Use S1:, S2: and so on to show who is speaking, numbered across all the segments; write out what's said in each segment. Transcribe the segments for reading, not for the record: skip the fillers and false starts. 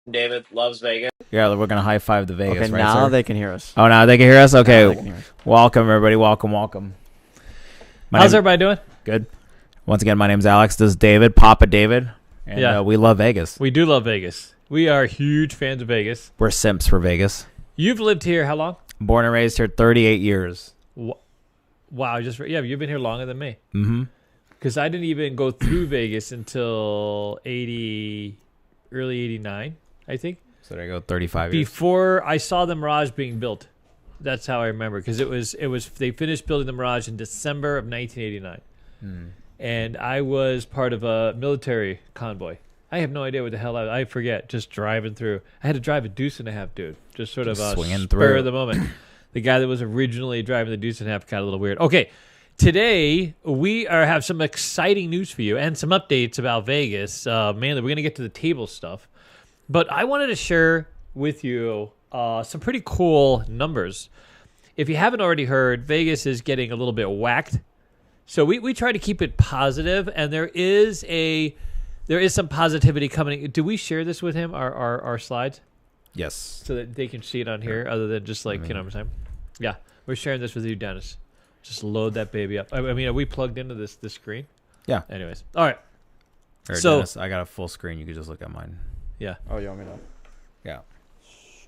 S1: David loves Vegas.
S2: Yeah, we're gonna high five the Vegas.
S3: Okay,
S2: right,
S3: now
S2: sir?
S3: they can hear us.
S2: Oh, now they can hear us.
S3: Now
S2: Okay,
S3: they can hear us.
S2: welcome everybody. Welcome.
S4: How's everybody doing?
S2: Good. Once again, my name's Alex. This is David, Papa David, and
S4: Yeah.
S2: we love Vegas.
S4: We do love Vegas. We are huge fans of Vegas.
S2: We're simps for Vegas.
S4: You've lived here how long?
S2: Born and raised here, 38 years.
S4: Wow, you've been here longer than me.
S2: Mm-hmm.
S4: Because I didn't even go through Vegas until early 89, I think.
S2: So there you go, 35 years.
S4: Before I saw the Mirage being built. That's how I remember. Because it was they finished building the Mirage in December of 1989. And I was part of a military convoy. I have no idea what the hell I forget. Just driving through. I had to drive a Deuce and a Half, dude. Just sort of
S2: swinging
S4: spur
S2: through
S4: of the moment. The guy that was originally driving the Deuce and a Half got a little weird. Okay, today we have some exciting news for you and some updates about Vegas. Mainly, we're going to get to the table stuff. But I wanted to share with you some pretty cool numbers. If you haven't already heard, Vegas is getting a little bit whacked. So we try to keep it positive, and there is some positivity coming. Do we share this with him, our slides?
S2: Yes.
S4: So that they can see it on here, other than just like, time. Yeah, we're sharing this with you, Dennis. Just load that baby up. I mean, are we plugged into this screen?
S2: Yeah.
S4: Anyways, all right.
S2: Here,
S4: So-
S2: Dennis, I got a full screen. You could just look at mine.
S4: Yeah.
S3: Oh, you want me to
S2: Yeah.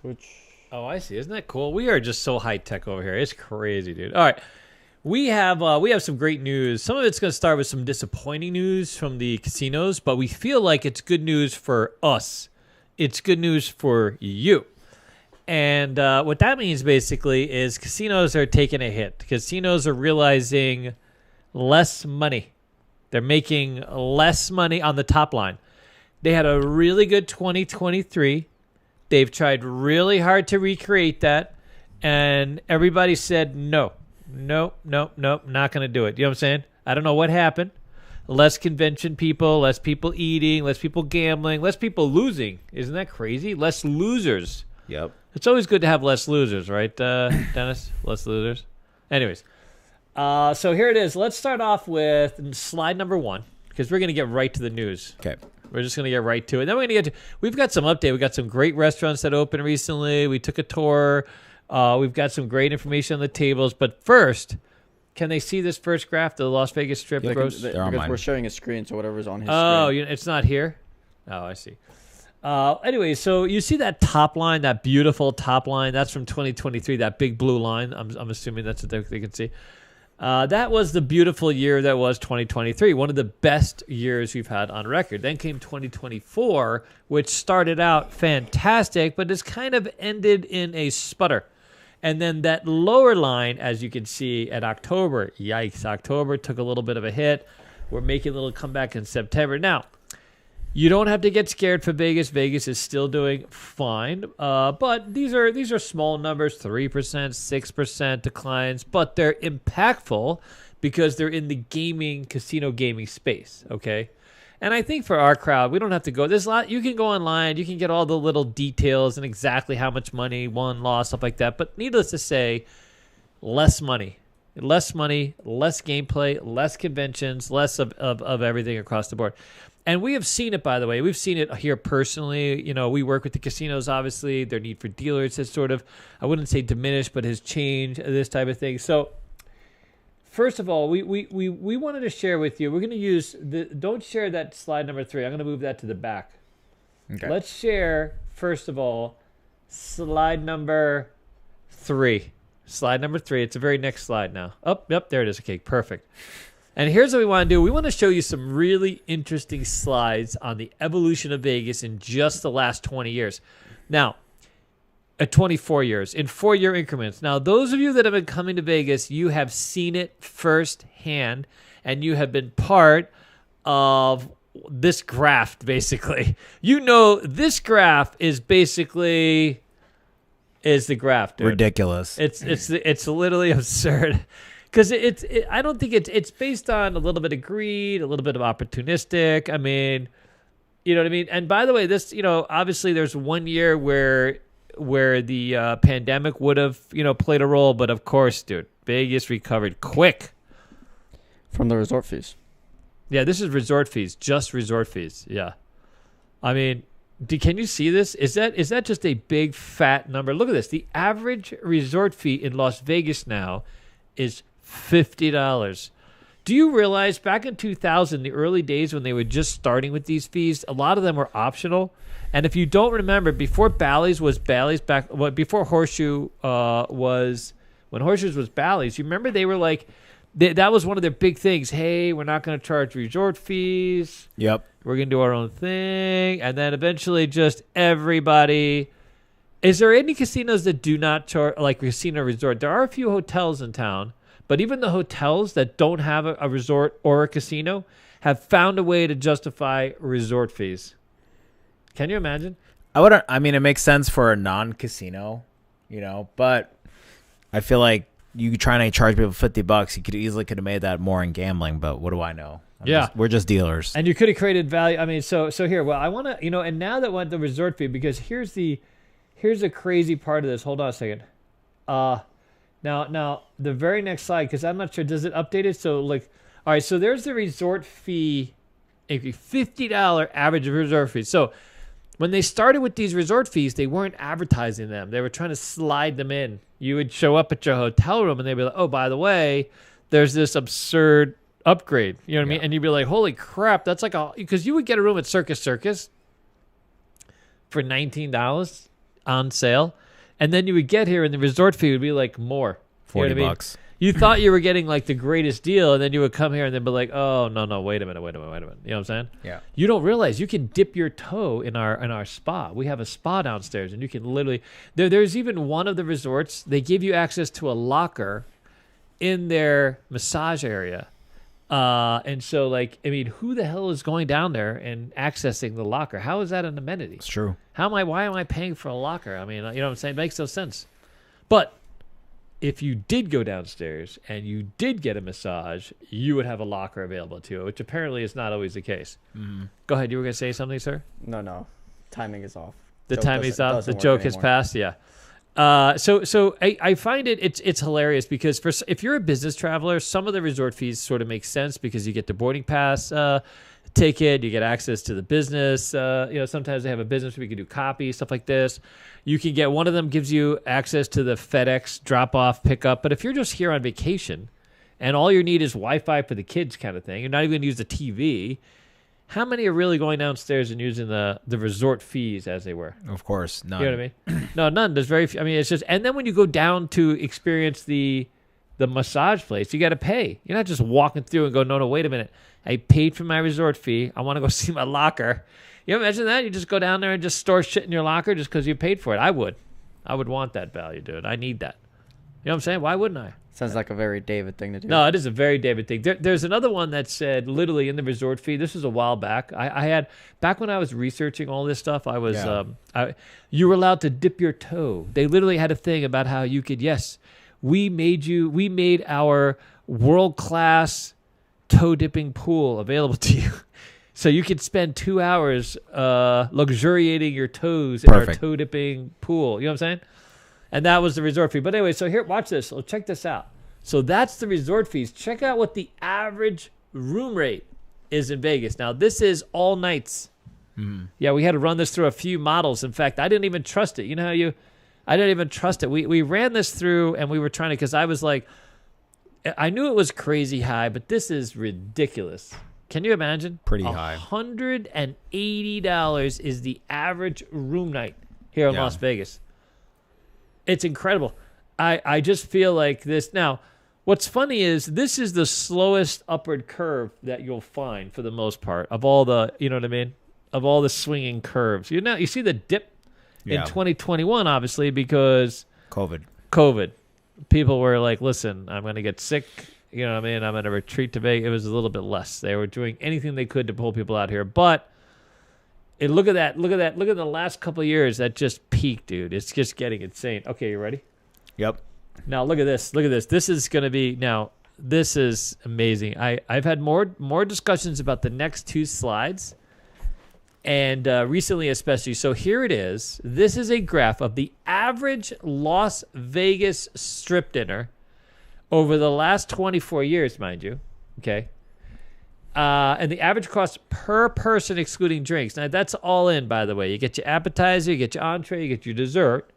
S3: switch?
S4: Oh, I see. Isn't that cool? We are just so high tech over here. It's crazy, dude. All right. We have some great news. Some of it's going to start with some disappointing news from the casinos, but we feel like it's good news for us. It's good news for you. And what that means basically is casinos are taking a hit. Casinos are realizing less money. They're making less money on the top line. They had a really good 2023. They've tried really hard to recreate that. And everybody said, no, not going to do it. You know what I'm saying? I don't know what happened. Less convention people, less people eating, less people gambling, less people losing. Isn't that crazy? Less losers.
S2: Yep.
S4: It's always good to have less losers, right, Dennis? Less losers. Anyways, so here it is. Let's start off with slide number 1, because we're going to get right to the news.
S2: Okay.
S4: We're just going to get right to it. Then we're going to get to, we've got some update. We've got some great restaurants that opened recently. We took a tour. We've got some great information on the tables. But first, can they see this first graph, the Las Vegas Strip
S3: Yeah,
S4: gross?
S2: They're on
S3: because
S2: mine.
S3: we're sharing a screen, so whatever's on his
S4: Oh,
S3: screen.
S4: it's not here? Oh, I see. Anyway, so you see that top line, that beautiful top line? That's from 2023, that big blue line. I'm assuming that's what they can see. That was the beautiful year that was 2023, one of the best years we've had on record. Then came 2024, which started out fantastic, but has kind of ended in a sputter. And then that lower line, as you can see, at October, yikes, October took a little bit of a hit. We're making a little comeback in September. Now, you don't have to get scared for Vegas. Vegas is still doing fine. But these are small numbers, 3%, 6% declines, but they're impactful because they're in the casino gaming space, okay? And I think for our crowd, we don't have to go. There's a lot. You can go online. You can get all the little details and exactly how much money, won, lost, stuff like that. But needless to say, less money, less gameplay, less conventions, less of everything across the board. And we have seen it, by the way. We've seen it here personally. You know, we work with the casinos, obviously. Their need for dealers has sort of, I wouldn't say diminished, but has changed, this type of thing. So, first of all, we wanted to share with you. We're going to use, don't share that slide number 3. I'm going to move that to the back.
S2: Okay.
S4: Let's share, first of all, slide number 3. Slide number 3. It's the very next slide now. Oh, yep, there it is. Okay, perfect. And here's what we want to do. We want to show you some really interesting slides on the evolution of Vegas in just the last 20 years. Now, 24 years, in 4-year increments. Now, those of you that have been coming to Vegas, you have seen it firsthand, and you have been part of this graph, basically. You know, this graph is basically the graph, dude.
S2: Ridiculous.
S4: It's literally absurd. Because I don't think it's based on a little bit of greed, a little bit of opportunistic. I mean, you know what I mean? And by the way, this, obviously there's one year where the pandemic would have, played a role. But of course, dude, Vegas recovered quick.
S3: From the resort fees.
S4: Yeah, this is resort fees, just resort fees. Yeah. I mean, Can you see this? Is that just a big fat number? Look at this. The average resort fee in Las Vegas now is $50. Do you realize back in 2000, the early days when they were just starting with these fees, a lot of them were optional. And if you don't remember, before Bally's was Bally's before Horseshoe when Horseshoes was Bally's, you remember they were like, that was one of their big things. Hey, we're not going to charge resort fees.
S2: Yep.
S4: We're going to do our own thing. And then eventually just everybody. Is there any casinos that do not charge, like casino resort? There are a few hotels in town, but even the hotels that don't have a resort or a casino have found a way to justify resort fees. Can you imagine?
S2: I mean, it makes sense for a non-casino, but I feel like you trying to charge people $50, you could have made that more in gambling, but what do I know? We're just dealers.
S4: And you could have created value. I mean, so here, well, I want to, and now that went the resort fee, because here's the crazy part of this. Hold on a second. Now the very next slide, because I'm not sure, does it update it? So like, all right, so there's the resort fee, a $50 average resort fee. So when they started with these resort fees, they weren't advertising them. They were trying to slide them in. You would show up at your hotel room and they'd be like, oh, by the way, there's this absurd upgrade. You know what I mean? And you'd be like, holy crap, that's like because you would get a room at Circus for $19 on sale. And then you would get here and the resort fee would be like more.
S2: $40.
S4: You thought you were getting like the greatest deal, and then you would come here and they'd be like, "Oh no, wait a minute." You know what I'm saying?
S2: Yeah.
S4: You don't realize you can dip your toe in our spa. We have a spa downstairs, and you can literally. There's even one of the resorts, they give you access to a locker in their massage area, and so like, I mean, who the hell is going down there and accessing the locker? How is that an amenity?
S2: It's true.
S4: Why am I paying for a locker? I mean, you know what I'm saying? It makes no sense. But if you did go downstairs and you did get a massage, you would have a locker available to you, which apparently is not always the case. Mm-hmm. Go ahead. You were going to say something, sir?
S3: No. Timing is off.
S4: The timing's off. The joke has passed. Yeah. So I find it's hilarious because if you're a business traveler, some of the resort fees sort of make sense because you get the boarding pass ticket, you get access to the business. Sometimes they have a business where you can do copy, stuff like this. You can get, one of them gives you access to the FedEx drop-off, pickup. But if you're just here on vacation and all you need is Wi-Fi for the kids kind of thing, you're not even going to use the TV, how many are really going downstairs and using the resort fees as they were?
S2: Of course, none.
S4: You know what I mean? No, none. There's very few. I mean, it's just, and then when you go down to experience the massage place, you got to pay. You're not just walking through and go, no, wait a minute. I paid for my resort fee. I want to go see my locker. You imagine that? You just go down there and just store shit in your locker just because you paid for it. I would want that value, dude. I need that. You know what I'm saying? Why wouldn't I?
S3: Sounds like a very David thing to do.
S4: No, it is a very David thing. There's another one that said literally in the resort fee. This was a while back. I had, back when I was researching all this stuff, I was you were allowed to dip your toe. They literally had a thing about how you could, we made our world-class toe dipping pool available to you. So you could spend 2 hours luxuriating your toes in our toe dipping pool. You know what I'm saying? And that was the resort fee. But anyway, so here, watch this. So check this out. So that's the resort fees. Check out what the average room rate is in Vegas. Now, this is all nights. Mm. Yeah, we had to run this through a few models. In fact, I didn't even trust it. You know how I didn't even trust it. We ran this through and we were trying to, because I was like, I knew it was crazy high, but this is ridiculous. Can you imagine?
S2: Pretty high.
S4: $180 is the average room night here in Las Vegas. It's incredible. I just feel like this. Now, what's funny is this is the slowest upward curve that you'll find for the most part of all the, you know what I mean? Of all the swinging curves. You see the dip in 2021, obviously, because COVID. People were like, listen, I'm going to get sick. You know what I mean? I'm going to retreat to Vegas. It was a little bit less. They were doing anything they could to pull people out here. But look at that. Look at the last couple of years. That just peaked, dude. It's just getting insane. Okay, you ready?
S2: Yep.
S4: Now, look at this. This is going to be, this is amazing. I've had more discussions about the next two slides. And recently especially. So here it is. This is a graph of the average Las Vegas strip dinner over the last 24 years, mind you. Okay. And the average cost per person, excluding drinks. Now, that's all in, by the way. You get your appetizer, you get your entree, you get your dessert,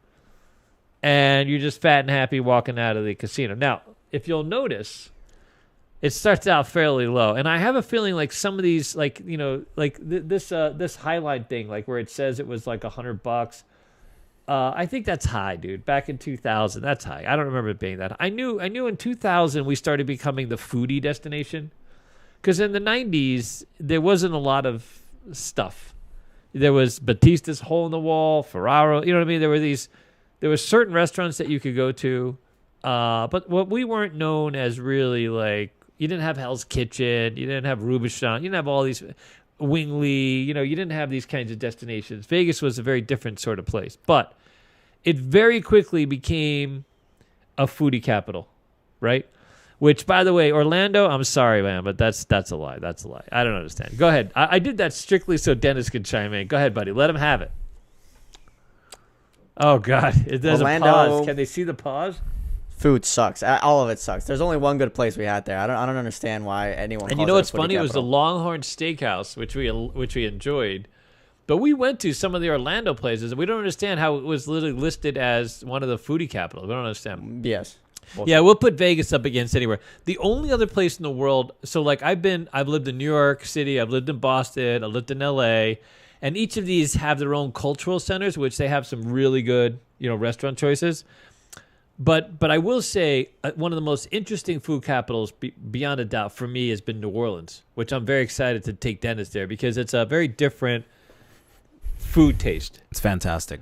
S4: and you're just fat and happy walking out of the casino. Now, if you'll notice, it starts out fairly low. And I have a feeling like some of these, like, you know, like this Highline thing, like where it says it was like $100. I think that's high, dude. Back in 2000, that's high. I don't remember it being that high. I knew in 2000 we started becoming the foodie destination. Because in the 90s, there wasn't a lot of stuff. There was Batista's Hole in the Wall, Ferraro. You know what I mean? There were certain restaurants that you could go to. But what we weren't known as really, like, you didn't have Hell's Kitchen. You didn't have Rubinstein. You didn't have all these Wingley. You know, you didn't have these kinds of destinations. Vegas was a very different sort of place. But it very quickly became a foodie capital, right? Which, by the way, Orlando, I'm sorry, man, but that's a lie. That's a lie. I don't understand. Go ahead. I did that strictly so Dennis could chime in. Go ahead, buddy. Let him have it. Oh, God. There's
S3: Orlando,
S4: a pause. Can they see the pause?
S3: Food sucks. All of it sucks. There's only one good place we had there. I don't understand why anyone.
S4: And you know what's funny? It was the Longhorn Steakhouse, which we enjoyed. But we went to some of the Orlando places, and we don't understand how it was literally listed as one of the foodie capitals. We don't understand.
S3: Yes.
S4: Yeah, we'll put Vegas up against anywhere. The only other place in the world, so like I've lived in New York City, I've lived in Boston, I've lived in LA, and each of these have their own cultural centers, which they have some really good, you know, restaurant choices. But I will say one of the most interesting food capitals, beyond a doubt, for me has been New Orleans, which I'm very excited to take Dennis there because it's a very different food taste.
S2: It's fantastic.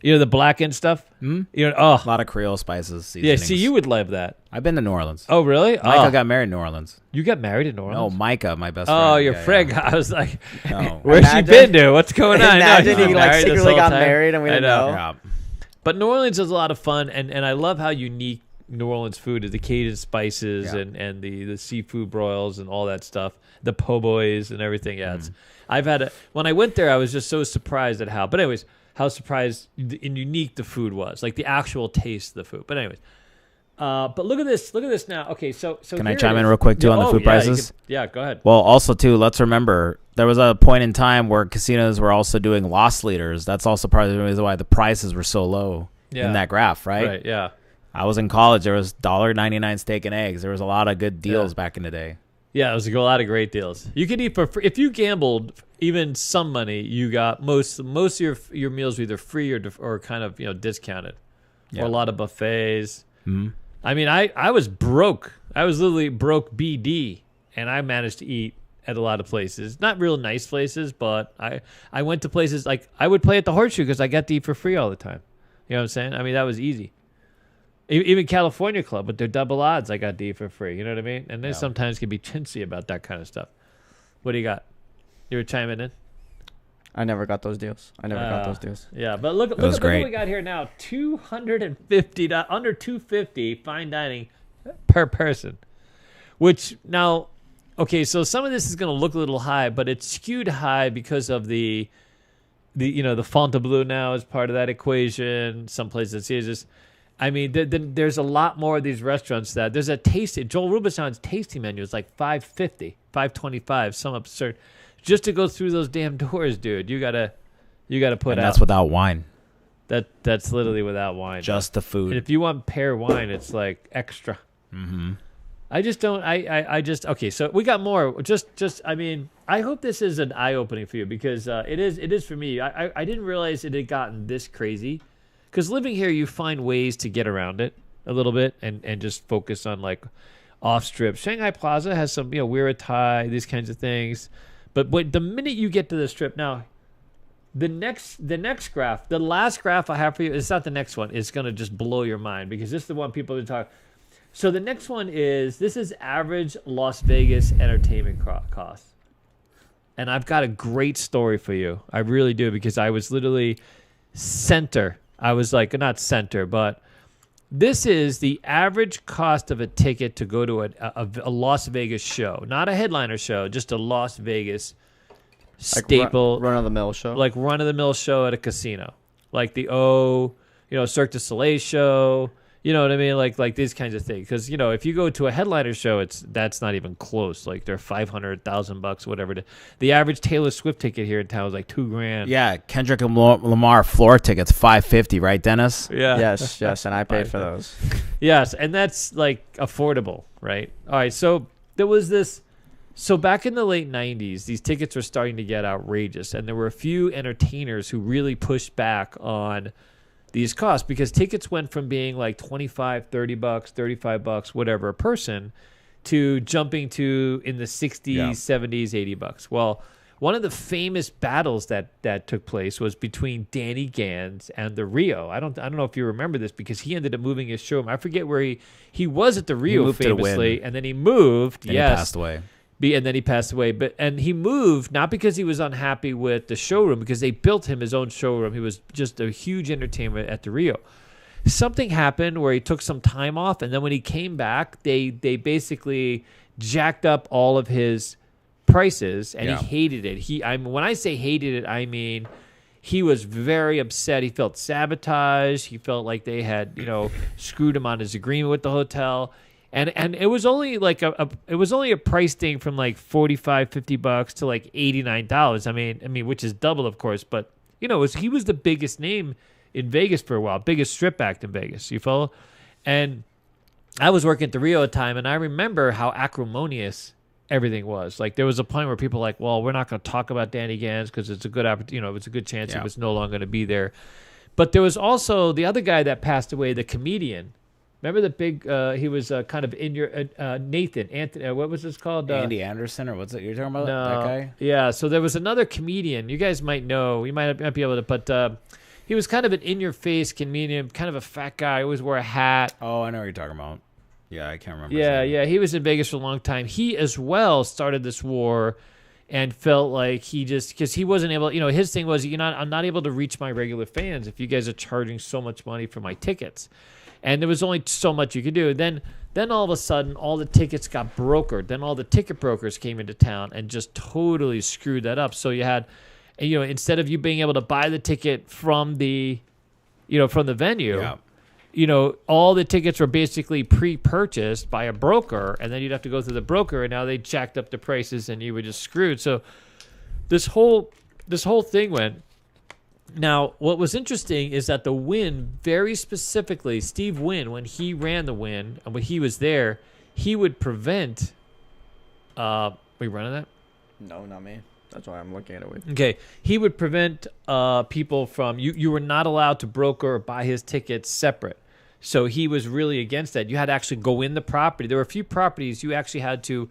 S4: You know, the blackened stuff?
S2: Mm-hmm.
S4: You know,
S2: a lot of Creole spices.
S4: Yeah, see, you would love that.
S2: I've been to New Orleans.
S4: Oh, really?
S2: Micah got married in New Orleans.
S4: You got married in New Orleans?
S2: Oh, Micah, my best friend.
S4: Oh, your frig. Yeah. I was like,
S2: no.
S4: where's she been to? What's going on?
S3: Imagine he like secretly got married and we didn't know.
S2: Yeah.
S4: But New Orleans is a lot of fun, and I love how unique New Orleans food is. The Cajun spices and the seafood broils and all that stuff. The po' boys and everything. Yeah, when I went there, I was just so surprised at how. But anyways, how surprised and unique the food was, like the actual taste of the food. But anyways, but look at this now. Okay, so
S2: can I chime in real quick too on the food prices?
S4: Yeah, go ahead.
S2: Well, also too, let's remember there was a point in time where casinos were also doing loss leaders. That's also part of the reason why the prices were so low in that graph, right?
S4: Right. Yeah.
S2: I was in college. There was $1.99 steak and eggs. There was a lot of good deals back in the day.
S4: Yeah, it was a lot of great deals. You could eat for free. If you gambled even some money, you got most of your meals were either free or kind of, you know, discounted. Yeah. Or a lot of buffets.
S2: Mm-hmm.
S4: I mean, I was broke. I was literally broke BD, and I managed to eat at a lot of places. Not real nice places, but I went to places like I would play at the Horseshoe because I got to eat for free all the time. You know what I'm saying? I mean, that was easy. Even California Club, with their double odds, I got to eat for free. You know what I mean? And they sometimes can be chintzy about that kind of stuff. What do you got? You were chiming in?
S3: I never got those deals.
S4: Yeah, but look what we got here now. $250, under $250 fine dining per person. Which now, okay, so some of this is going to look a little high, but it's skewed high because of the Fontainebleau now is part of that equation. Some places it's just. I mean, there's a lot more of these restaurants that there's a tasting. Joel Rubinstein's tasting menu is like $5.50, $5.25, some absurd. Just to go through those damn doors, dude, you gotta put
S2: and
S4: out.
S2: That's without wine.
S4: That's literally without wine.
S2: Just the food.
S4: And if you want pear wine, it's like extra.
S2: Mm-hmm.
S4: I just don't. I just okay. So we got more. Just. I mean, I hope this is an eye opening for you because it is for me. I didn't realize it had gotten this crazy. Because living here, you find ways to get around it a little bit and just focus on like off strip. Shanghai Plaza has some, you know, Weira Thai, these kinds of things. But the minute you get to the strip, now the next graph, the last graph I have for you, it's not the next one. It's going to just blow your mind because this is the one people are talking. So the next one is average Las Vegas entertainment costs. And I've got a great story for you. I really do because I was literally center. I was like, not center, but this is the average cost of a ticket to go to a Las Vegas show. Not a headliner show, just a Las Vegas staple.
S3: Like run-of-the-mill show?
S4: Like run-of-the-mill show at a casino. Like the Cirque du Soleil show. You know what I mean? Like these kinds of things. Because, you know, if you go to a headliner show, that's not even close. Like they're $500,000, whatever. The average Taylor Swift ticket here in town is like $2,000.
S2: Yeah, Kendrick Lamar floor tickets $550, right, Dennis?
S4: Yeah.
S3: Yes, and I paid for those.
S4: Yes, and that's like affordable, right? All right, so there was this. So back in the late 90s, these tickets were starting to get outrageous, and there were a few entertainers who really pushed back on these costs because tickets went from being like $25, $30, $35, whatever a person, to jumping to in the 60s, 70s, $80. Well, one of the famous battles that took place was between Danny Gans and the Rio. I don't know if you remember this because he ended up moving his showroom. I forget where he was at the Rio famously, and then he moved.
S2: And he passed away.
S4: And then he passed away. And he moved not because he was unhappy with the showroom, because they built him his own showroom. He was just a huge entertainment at the Rio. Something happened where he took some time off, and then when he came back, they basically jacked up all of his prices, and he hated it. When I say hated it, I mean he was very upset. He felt sabotaged. He felt like they had, you know, screwed him on his agreement with the hotel. And it was only like a price thing from like $45-$50 to like $89. I mean, which is double, of course. But you know, he was the biggest name in Vegas for a while, biggest strip act in Vegas. You follow? And I was working at the Rio at the time, and I remember how acrimonious everything was. Like there was a point where people were like, well, we're not going to talk about Danny Gans because it's a good opportunity. You know, it's a good chance he was no longer going to be there. But there was also the other guy that passed away, the comedian. Remember the big, he was kind of in your, Anthony, what was this called?
S2: Andy Anderson, or what's it you're talking about?
S4: No,
S2: that guy?
S4: Yeah, so there was another comedian. You guys might know. You might be able to, but he was kind of an in-your-face comedian, kind of a fat guy, always wore a hat.
S2: Oh, I know what you're talking about. Yeah, I can't remember.
S4: Yeah, he was in Vegas for a long time. He as well started this war and felt like because he wasn't able, you know, his thing was, I'm not able to reach my regular fans if you guys are charging so much money for my tickets. And there was only so much you could do. Then all of a sudden, all the tickets got brokered. Then all the ticket brokers came into town and just totally screwed that up. So you had, you know, instead of you being able to buy the ticket from the venue, you know, all the tickets were basically pre-purchased by a broker, and then you'd have to go through the broker, and now they jacked up the prices, and you were just screwed. So this whole thing went. Now, what was interesting is that the Wynn, very specifically, Steve Wynn, when he ran the Wynn and when he was there, he would prevent. Were you running that?
S3: No, not me. That's why I'm looking at it with.
S4: Okay, he would prevent people from you were not allowed to broker or buy his tickets separate. So he was really against that. You had to actually go in the property. There were a few properties you actually had to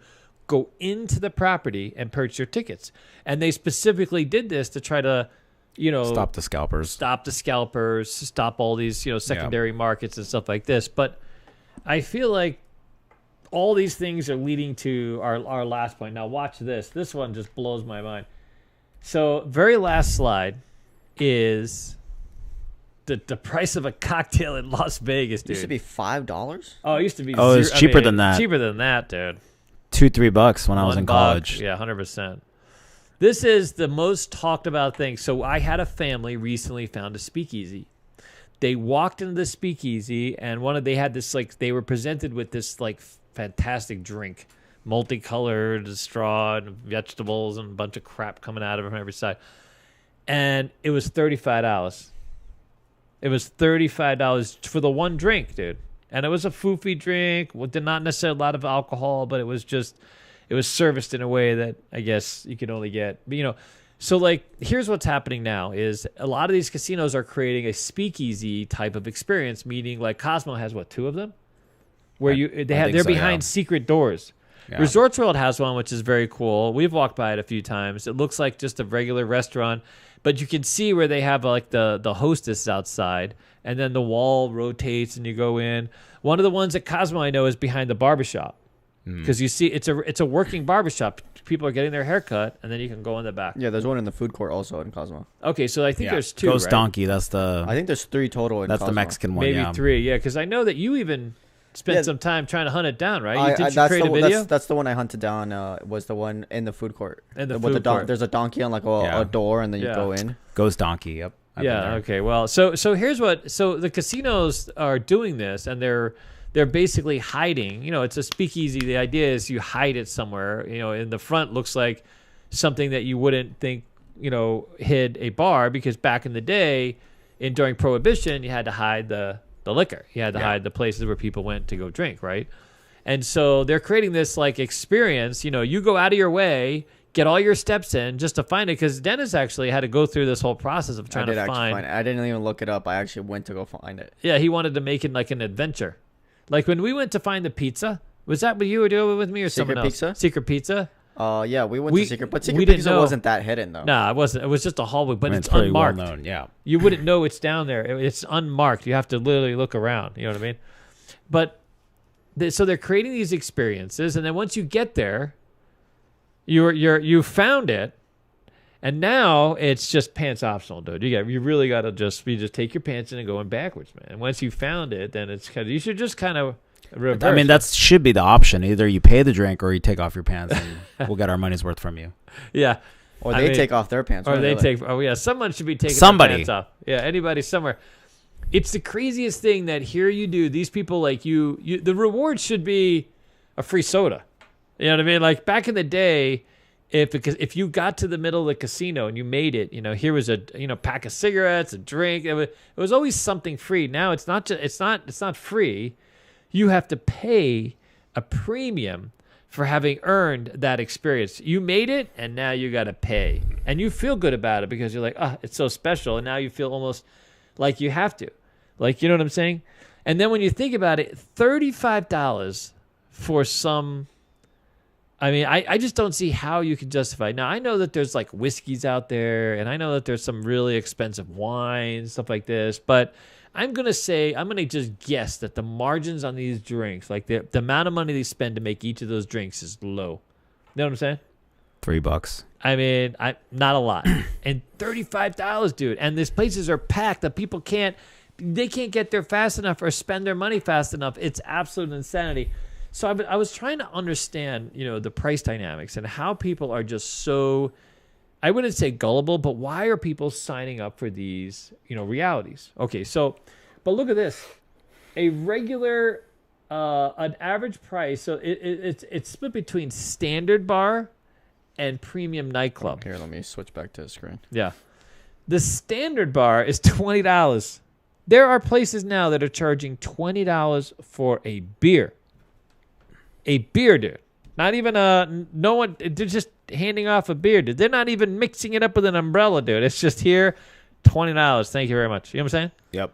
S4: go into the property and purchase your tickets, and they specifically did this to try to, you know,
S2: stop the scalpers,
S4: stop all these, you know, secondary markets and stuff like this. But I feel like all these things are leading to our last point. Now watch this. This one just blows my mind. So very last slide is the price of a cocktail in Las Vegas, dude.
S3: It used to be $5.
S4: Oh, it used to be.
S2: Oh, it was cheaper than that.
S4: Cheaper than that, dude.
S2: $2-3 when I was in college.
S4: Yeah, 100%. This is the most talked about thing. So I had a family recently found a speakeasy. They walked into the speakeasy, and they had this, like, they were presented with this like fantastic drink, multicolored straw and vegetables and a bunch of crap coming out of it from every side, and it was $35. It was $35 for the one drink, dude. And it was a foofy drink. Did not necessarily a lot of alcohol, but it was serviced in a way that I guess you could only get. But, you know, so like here's what's happening now is a lot of these casinos are creating a speakeasy type of experience, meaning like Cosmo has two of them, where they're behind secret doors. Yeah. Resorts World has one, which is very cool. We've walked by it a few times. It looks like just a regular restaurant, but you can see where they have like the hostess outside, and then the wall rotates and you go in. One of the ones at Cosmo I know is behind the barbershop, because you see it's a working barbershop. People are getting their hair cut, and then you can go in the back.
S3: Yeah, there's one in the food court also in Cosmo.
S4: Okay, so I think there's two.
S2: Ghost
S4: right?
S2: Donkey, that's the.
S3: I think there's 3 total in
S2: That's
S3: Cosmo.
S2: the Mexican one.
S4: Maybe 3, yeah, because I know that you even spent some time trying to hunt it down, right? Did you create a video?
S3: That's the one I hunted down. Was the one in the food court.
S4: In the food court.
S3: There's a donkey on like a door, and then you go in.
S2: Ghost Donkey, yep. I've been there.
S4: Okay. Well, so here's what. So the casinos are doing this, and they're basically hiding. You know, it's a speakeasy. The idea is you hide it somewhere. You know, in the front looks like something that you wouldn't think, you know, hid a bar, because back in the day, during Prohibition, you had to hide the liquor. You had to hide the places where people went to go drink, right? And so they're creating this like experience. You know, you go out of your way, get all your steps in just to find it, because Dennis actually had to go through this whole process of trying to find
S3: it. I didn't even look it up. I actually went to go find it.
S4: Yeah, he wanted to make it like an adventure. Like when we went to find the pizza, was that what you were doing with me or someone else? Secret Pizza?
S3: Yeah, we went to Secret, but Secret
S4: we didn't
S3: Pizza
S4: know.
S3: Wasn't that hidden though.
S4: No, it wasn't. It was just a hallway, but it's
S2: pretty
S4: unmarked.
S2: well known, yeah.
S4: You wouldn't know it's down there. It's unmarked. You have to literally look around. You know what I mean? But so they're creating these experiences, and then once you get there, you found it, and now it's just pants optional, dude. You really got to just take your pants in and going backwards, man. And once you found it, then it's kind of, you should just kind of reverse.
S2: I mean, that should be the option. Either you pay the drink or you take off your pants, and we'll get our money's worth from you.
S4: Yeah.
S3: Or they take off their pants.
S4: Or they take. Oh yeah, someone should be taking their pants off. Yeah, anybody somewhere. It's the craziest thing that here you do. These people like you. The reward should be a free soda. You know what I mean? Like back in the day, if you got to the middle of the casino and you made it, you know, here was a pack of cigarettes, a drink. It was always something free. Now it's not. It's not free. You have to pay a premium for having earned that experience. You made it, and now you got to pay. And you feel good about it because you're like, oh, it's so special. And now you feel almost like you have to. Like, you know what I'm saying? And then when you think about it, $35 for some... I mean, I just don't see how you can justify it. Now, I know that there's like whiskeys out there, and I know that there's some really expensive wines, stuff like this, but... I'm going to just guess that the margins on these drinks, like the amount of money they spend to make each of those drinks is low. You know what I'm saying?
S2: $3.
S4: I mean, not a lot. And $35, dude. And these places are packed that people can't get there fast enough or spend their money fast enough. It's absolute insanity. So I was trying to understand, you know, the price dynamics and how people are just so... I wouldn't say gullible, but why are people signing up for these, you know, realities? Okay, so, but look at this. A regular, an average price, so it's split between standard bar and premium nightclub.
S3: Here, let me switch back to the screen.
S4: Yeah. The standard bar is $20. There are places now that are charging $20 for a beer. A beer, dude. Not even no one, they're just handing off a beer, dude. They're not even mixing it up with an umbrella, dude. It's just here, $20. Thank you very much. You know what I'm saying?
S2: Yep.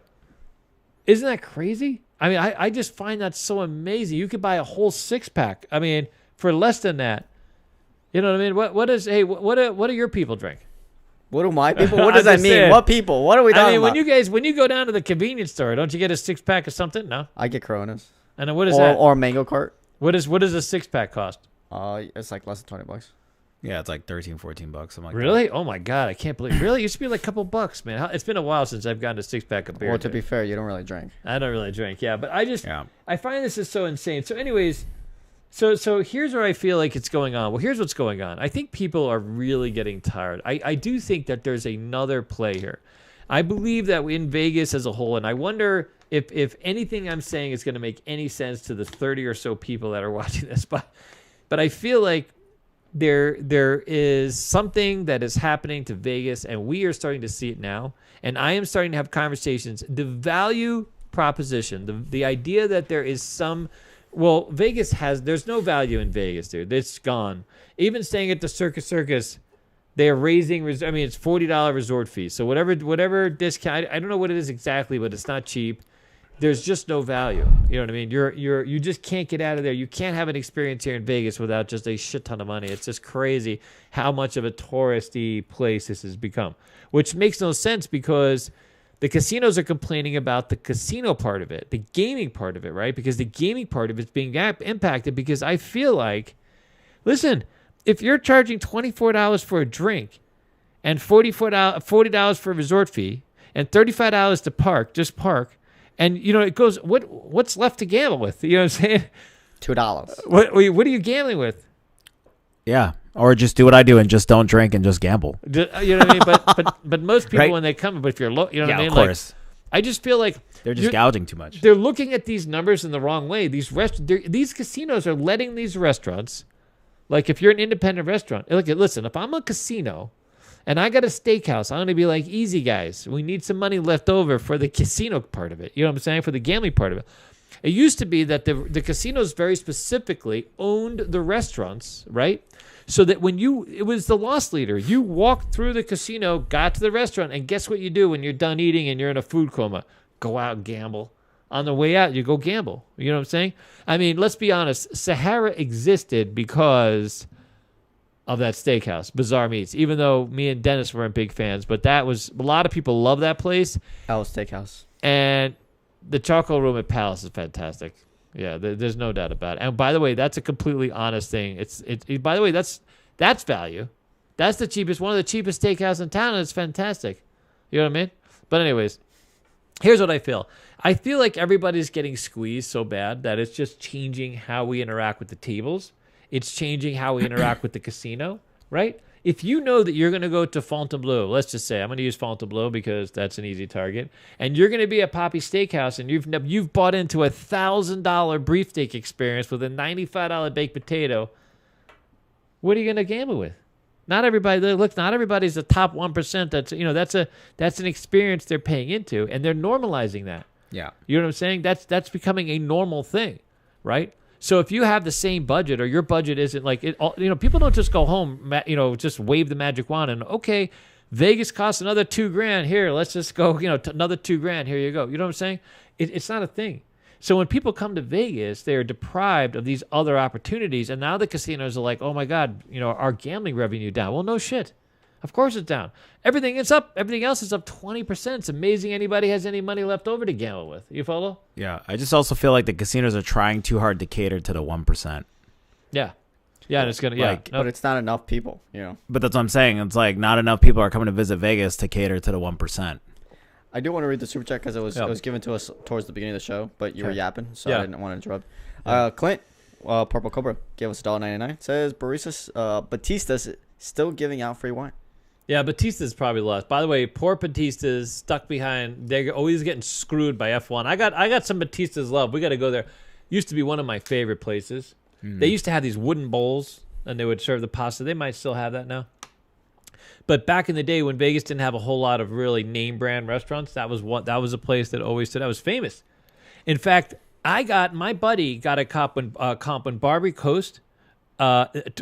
S4: Isn't that crazy? I mean, I just find that so amazing. You could buy a whole 6-pack. I mean, for less than that. You know what I mean? What do your people drink?
S3: What do my people? What does that mean? Saying. What people? What are we talking about?
S4: When you go down to the convenience store, don't you get a 6-pack of something? No?
S3: I get Coronas.
S4: And then what is that?
S3: Or Mango Cart.
S4: What does a 6-pack cost?
S3: It's like less than $20.
S2: Yeah, it's like $13, $14, something like
S4: really?
S2: that.
S4: Oh my God, I can't believe. Really, it used to be like a couple bucks, man. It's been a while since I've gotten a 6-pack of beer.
S3: Well, to be fair, you don't really drink.
S4: I don't really drink, yeah, but I find this is so insane. So, anyways, so here's where I feel like it's going on. Well, here's what's going on. I think people are really getting tired. I do think that there's another play here. I believe that in Vegas as a whole, and I wonder if anything I'm saying is going to make any sense to the 30 or so people that are watching this, but I feel like there is something that is happening to Vegas, and we are starting to see it now. And I am starting to have conversations. The value proposition, the idea that there is some, well, there's no value in Vegas, dude. It's gone. Even staying at the Circus, they're raising, I mean, it's $40 resort fee. So whatever discount, I don't know what it is exactly, but it's not cheap. There's just no value. You know what I mean? You just can't get out of there. You can't have an experience here in Vegas without just a shit ton of money. It's just crazy how much of a touristy place this has become, which makes no sense because the casinos are complaining about the casino part of it, the gaming part of it, right? Because the gaming part of it's being impacted because I feel like, listen, if you're charging $24 for a drink and $40 for a resort fee and $35 to park, and, you know, it goes, what's left to gamble with? You know what I'm saying?
S3: $2.
S4: What are you gambling with?
S2: Yeah. Or just do what I do and just don't drink and just gamble.
S4: You know what I mean? But most people, when they come, but if you're you know what I mean?
S2: Of course.
S4: Like, I just feel like
S2: they're just gouging too much.
S4: They're looking at these numbers in the wrong way. These casinos are letting these restaurants, like if you're an independent restaurant, listen, if I'm a casino and I got a steakhouse, I'm going to be like, easy guys, we need some money left over for the casino part of it. You know what I'm saying? For the gambling part of it. It used to be that the casinos very specifically owned the restaurants, right? So that it was the loss leader. You walked through the casino, got to the restaurant, and guess what you do when you're done eating and you're in a food coma? Go out and gamble. On the way out, you go gamble. You know what I'm saying? I mean, let's be honest. Sahara existed because of that steakhouse, Bizarre Meats, even though me and Dennis weren't big fans. But that was, a lot of people love that place.
S3: Alice Steakhouse. And
S4: the charcoal room at Palace is fantastic. Yeah, there's no doubt about it. And by the way, that's a completely honest thing. By the way, that's value. That's the cheapest, one of the cheapest steakhouses in town, and it's fantastic. You know what I mean? But anyways, here's what I feel. I feel like everybody's getting squeezed so bad that it's just changing how we interact with the tables. It's changing how we interact with the casino, right? If you know that you're going to go to Fontainebleau, let's just say, I'm going to use Fontainebleau because that's an easy target, and you're going to be at Poppy Steakhouse and you've bought into $1,000 beefsteak experience with a $95 baked potato, what are you going to gamble with? Not everybody. Look, not everybody's the top 1%. That's an experience they're paying into, and they're normalizing that.
S2: Yeah,
S4: you know what I'm saying? That's becoming a normal thing, right? So if you have the same budget, or your budget isn't like it, people don't just go home, just wave the magic wand and okay, Vegas costs another $2,000 here. Let's just go, another $2,000 here you go. You know what I'm saying? It's not a thing. So when people come to Vegas, they are deprived of these other opportunities, and now the casinos are like, oh my God, our gambling revenue down. Well, no shit. Of course it's down. Everything is up. Everything else is up 20%. It's amazing anybody has any money left over to gamble with. You follow?
S2: Yeah. I just also feel like the casinos are trying too hard to cater to the 1%.
S4: Yeah. Yeah, and it's going to,
S3: But it's not enough people,
S2: But that's what I'm saying. It's like not enough people are coming to visit Vegas to cater to the 1%.
S3: I do want to read the super chat because it was given to us towards the beginning of the show, but you were yapping, so I didn't want to interrupt. Clint, Purple Cobra, gave us $1.99. Says Batista's still giving out free wine.
S4: Yeah, Batista's probably lost. By the way, poor Batista's stuck behind. They're always getting screwed by F1. I got some Batista's love. We got to go there. Used to be one of my favorite places. They used to have these wooden bowls, and they would serve the pasta. They might still have that now. But back in the day when Vegas didn't have a whole lot of really name brand restaurants, that was a place that always stood. That was famous. In fact, my buddy got a comp when Barbary Coast.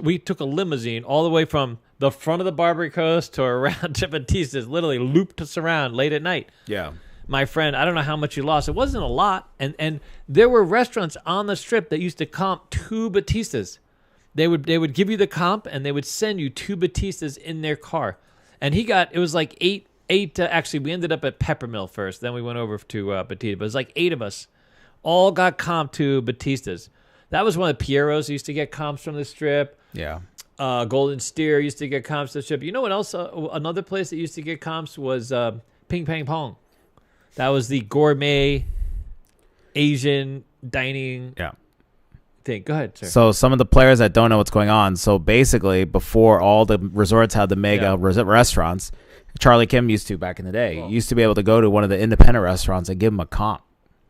S4: We took a limousine all the way from the front of the Barbary Coast to around to Batista's, literally looped us around late at night.
S2: Yeah.
S4: My friend, I don't know how much he lost. It wasn't a lot. And there were restaurants on the strip that used to comp 2 Batistas. They would give you the comp, and they would send you 2 Batistas in their car. And it was like eight, actually, we ended up at Peppermill first. Then we went over to Batista. But it was like 8 of us all got comp to Batistas. That was one of the Piero's used to get comps from the strip.
S2: Yeah.
S4: Golden Steer used to get comps to the strip. You know what else? Another place that used to get comps was Ping Pang Pong. That was the gourmet Asian dining thing. Go ahead, sir.
S2: So some of the players that don't know what's going on. So basically, before all the resorts had the mega restaurants, Charlie Kim used to back in the day. Used to be able to go to one of the independent restaurants and give them a comp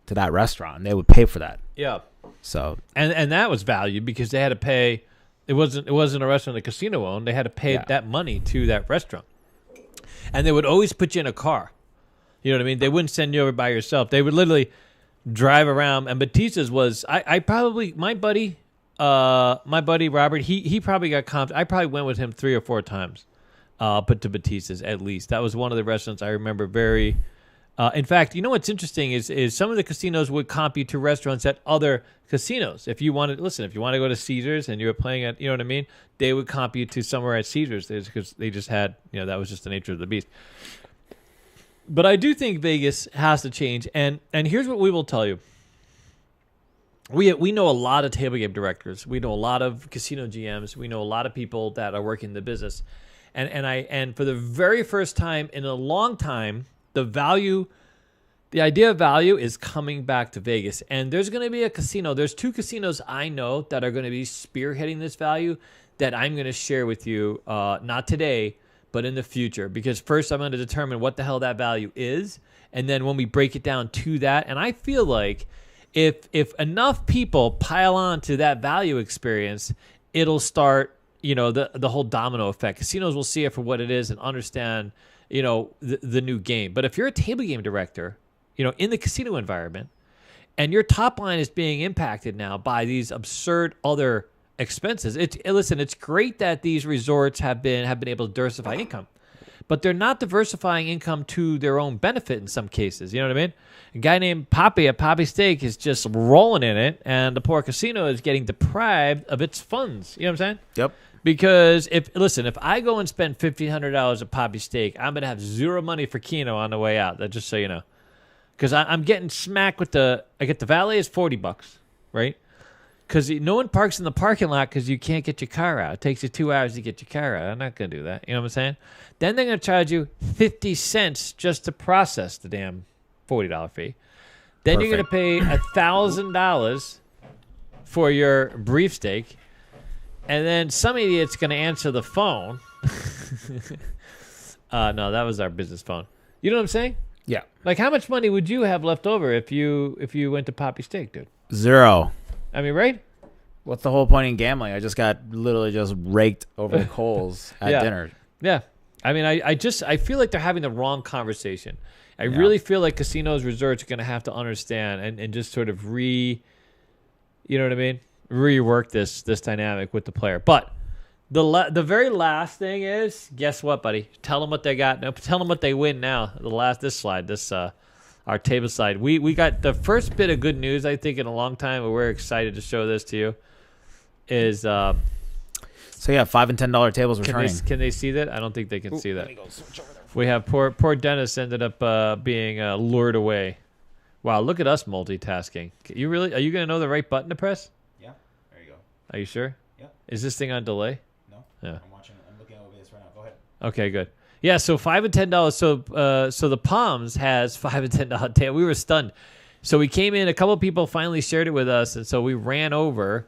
S2: to that restaurant, and they would pay for that.
S4: Yeah.
S2: So
S4: and that was valued because they had to pay. It wasn't a restaurant the casino owned. They had to pay that money to that restaurant, and they would always put you in a car. You know what I mean? They wouldn't send you over by yourself. They would literally drive around. And Batista's was my buddy Robert. He probably got comped. I probably went with him 3 or 4 times, but to Batista's at least. That was one of the restaurants I remember very. In fact, you know what's interesting is some of the casinos would comp you to restaurants at other casinos. If you wanted to go to Caesars and you were playing at, you know what I mean, they would comp you to somewhere at Caesars because they just had, that was just the nature of the beast. But I do think Vegas has to change, and here's what we will tell you. We know a lot of table game directors. We know a lot of casino GMs. We know a lot of people that are working the business, and for the very first time in a long time, the idea of value is coming back to Vegas. And there's going to be a casino. There's 2 casinos I know that are going to be spearheading this value. that I'm going to share with you, not today, but in the future. Because first I'm going to determine what the hell that value is. And then when we break it down to that, and I feel like if enough people pile on to that value experience, it'll start, the whole domino effect. Casinos will see it for what it is and understand, the new game. But if you're a table game director, in the casino environment, and your top line is being impacted now by these absurd other expenses. Listen, it's great that these resorts have been able to diversify income, but they're not diversifying income to their own benefit in some cases. You know what I mean? A guy named Poppy at Poppy Steak is just rolling in it, and the poor casino is getting deprived of its funds. You know what I'm saying?
S2: Yep.
S4: Because if I go and spend $1,500 at Poppy Steak, I'm gonna have zero money for Keno on the way out. That just so you know. Because I'm getting smacked with I get the valet is $40, right? Because no one parks in the parking lot because you can't get your car out. It takes you 2 hours to get your car out. I'm not going to do that. You know what I'm saying? Then they're going to charge you 50 cents just to process the damn $40 fee. Then You're going to pay $1,000 for your brief steak. And then some idiot's going to answer the phone. No, that was our business phone. You know what I'm saying?
S2: Yeah.
S4: Like, how much money would you have left over if you went to Poppy Steak, dude?
S2: 0.
S4: I mean, right?
S2: What's the whole point in gambling? I just got literally just raked over the coals at dinner.
S4: Yeah. I mean, I feel like they're having the wrong conversation. I really feel like casinos, resorts are going to have to understand and just sort of you know what I mean? Rework this dynamic with the player. But the very last thing is, guess what, buddy? Tell them what they got. No, tell them what they win now. This slide, our table slide. We got the first bit of good news, I think, in a long time, and we're excited to show this to you. Is
S2: so yeah, $5 and $10 tables returning.
S4: Can they see that? I don't think they can see that. We have poor Dennis ended up being lured away. Wow, look at us multitasking. Are you going to know the right button to press?
S2: Yeah, there you go.
S4: Are you sure?
S2: Yeah.
S4: Is this thing on delay?
S2: No.
S4: Yeah.
S2: I'm watching it. I'm looking over this right now. Go ahead.
S4: Okay, good. Yeah, so $5 and $10. So the Palms has $5 and $10 table. We were stunned. So we came in. A couple of people finally shared it with us, and so we ran over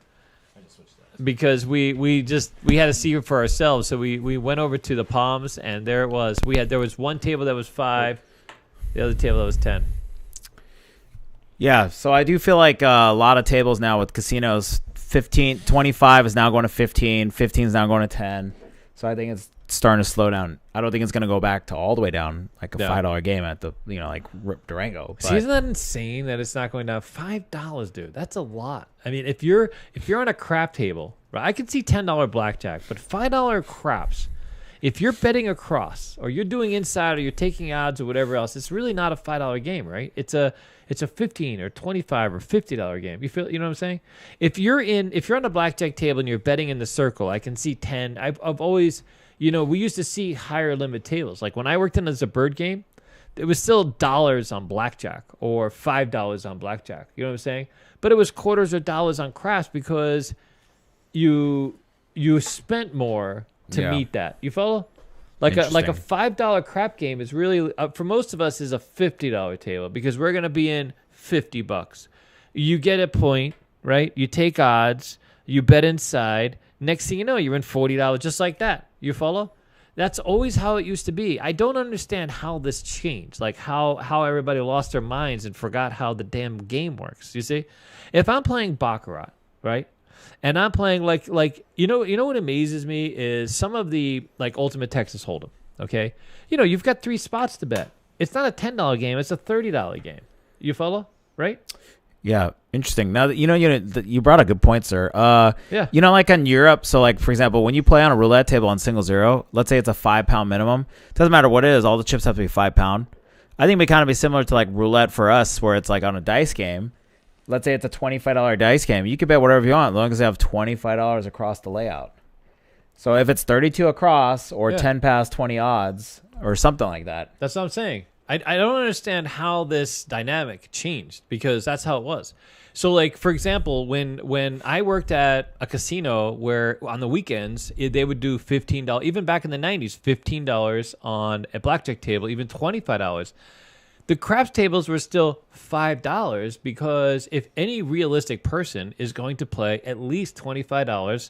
S4: because we had to see it for ourselves. So we went over to the Palms, and there it was. There was one table that was 5, the other table that was 10.
S2: Yeah, so I do feel like a lot of tables now with casinos, 25 is now going to 15, 15 is now going to 10. So I think it's starting to slow down. I don't think it's going to go back to all the way down like a $5 game at the like Durango.
S4: See, isn't that insane that it's not going down? $5, dude. That's a lot. I mean, if you're on a crap table, right? I can see $10 blackjack, but $5 craps. If you're betting across, or you're doing inside, or you're taking odds, or whatever else, it's really not a $5 game, right? It's a $15 or $25 or $50 game. You know what I'm saying? If you're on a blackjack table and you're betting in the circle, I can see 10. I've always, we used to see higher limit tables. Like when I worked in as a bird game, it was still dollars on blackjack or $5 on blackjack. You know what I'm saying? But it was quarters or dollars on craps because you spent more to meet that. You follow? Like a $5 crap game is really for most of us is a $50 table because we're gonna be in $50. You get a point, right? You take odds, you bet inside. Next thing you know, you're in $40 just like that. You follow? That's always how it used to be. I don't understand how this changed. Like how everybody lost their minds and forgot how the damn game works. You see, if I'm playing baccarat, right? And I'm playing like what amazes me is some of the like Ultimate Texas Hold'em. Okay, you've got 3 spots to bet. It's not a $10 game; it's a $30 game. You follow, right?
S2: Yeah, interesting. Now that you brought a good point, sir.
S4: Yeah.
S2: Like on Europe, so like for example, when you play on a roulette table on 0-0, let's say it's a £5 minimum. Doesn't matter what it is; all the chips have to be £5. I think it would kind of be similar to like roulette for us, where it's like on a dice game. Let's say it's a $25 dice game. You can bet whatever you want as long as you have $25 across the layout. So if it's 32 across or 10 past 20 odds or something like that.
S4: That's what I'm saying. I don't understand how this dynamic changed because that's how it was. So like, for example, when I worked at a casino where on the weekends, they would do $15, even back in the 90s, $15 on a blackjack table, even $25. The craps tables were still $5 because if any realistic person is going to play at least $25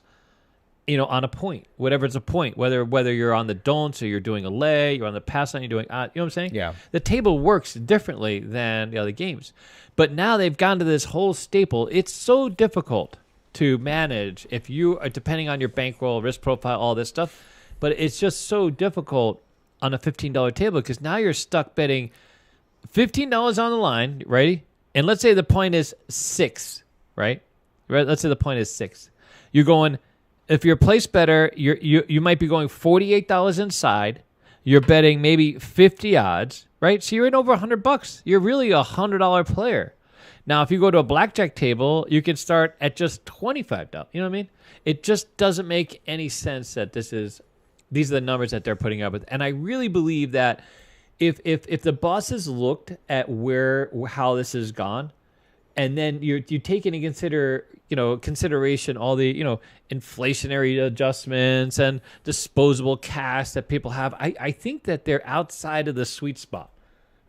S4: on a point, whatever's a point, whether you're on the don'ts or you're doing a lay, you're on the pass line, you're doing, you know what I'm saying?
S2: Yeah.
S4: The table works differently than the other games. But now they've gone to this whole staple. It's so difficult to manage if you are, depending on your bankroll, risk profile, all this stuff. But it's just so difficult on a $15 table because now you're stuck betting $15 on the line, ready? And let's say the point is 6, right? Let's say the point is 6. You're going, if you're a place better, you might be going $48 inside. You're betting maybe 50 odds, right? So you're in over $100. You're really a $100 player. Now, if you go to a blackjack table, you can start at just $25. You know what I mean? It just doesn't make any sense that these are the numbers that they're putting up with. And I really believe that if the bosses looked at how this has gone, and then you take into consideration all the inflationary adjustments and disposable cash that people have, I think that they're outside of the sweet spot.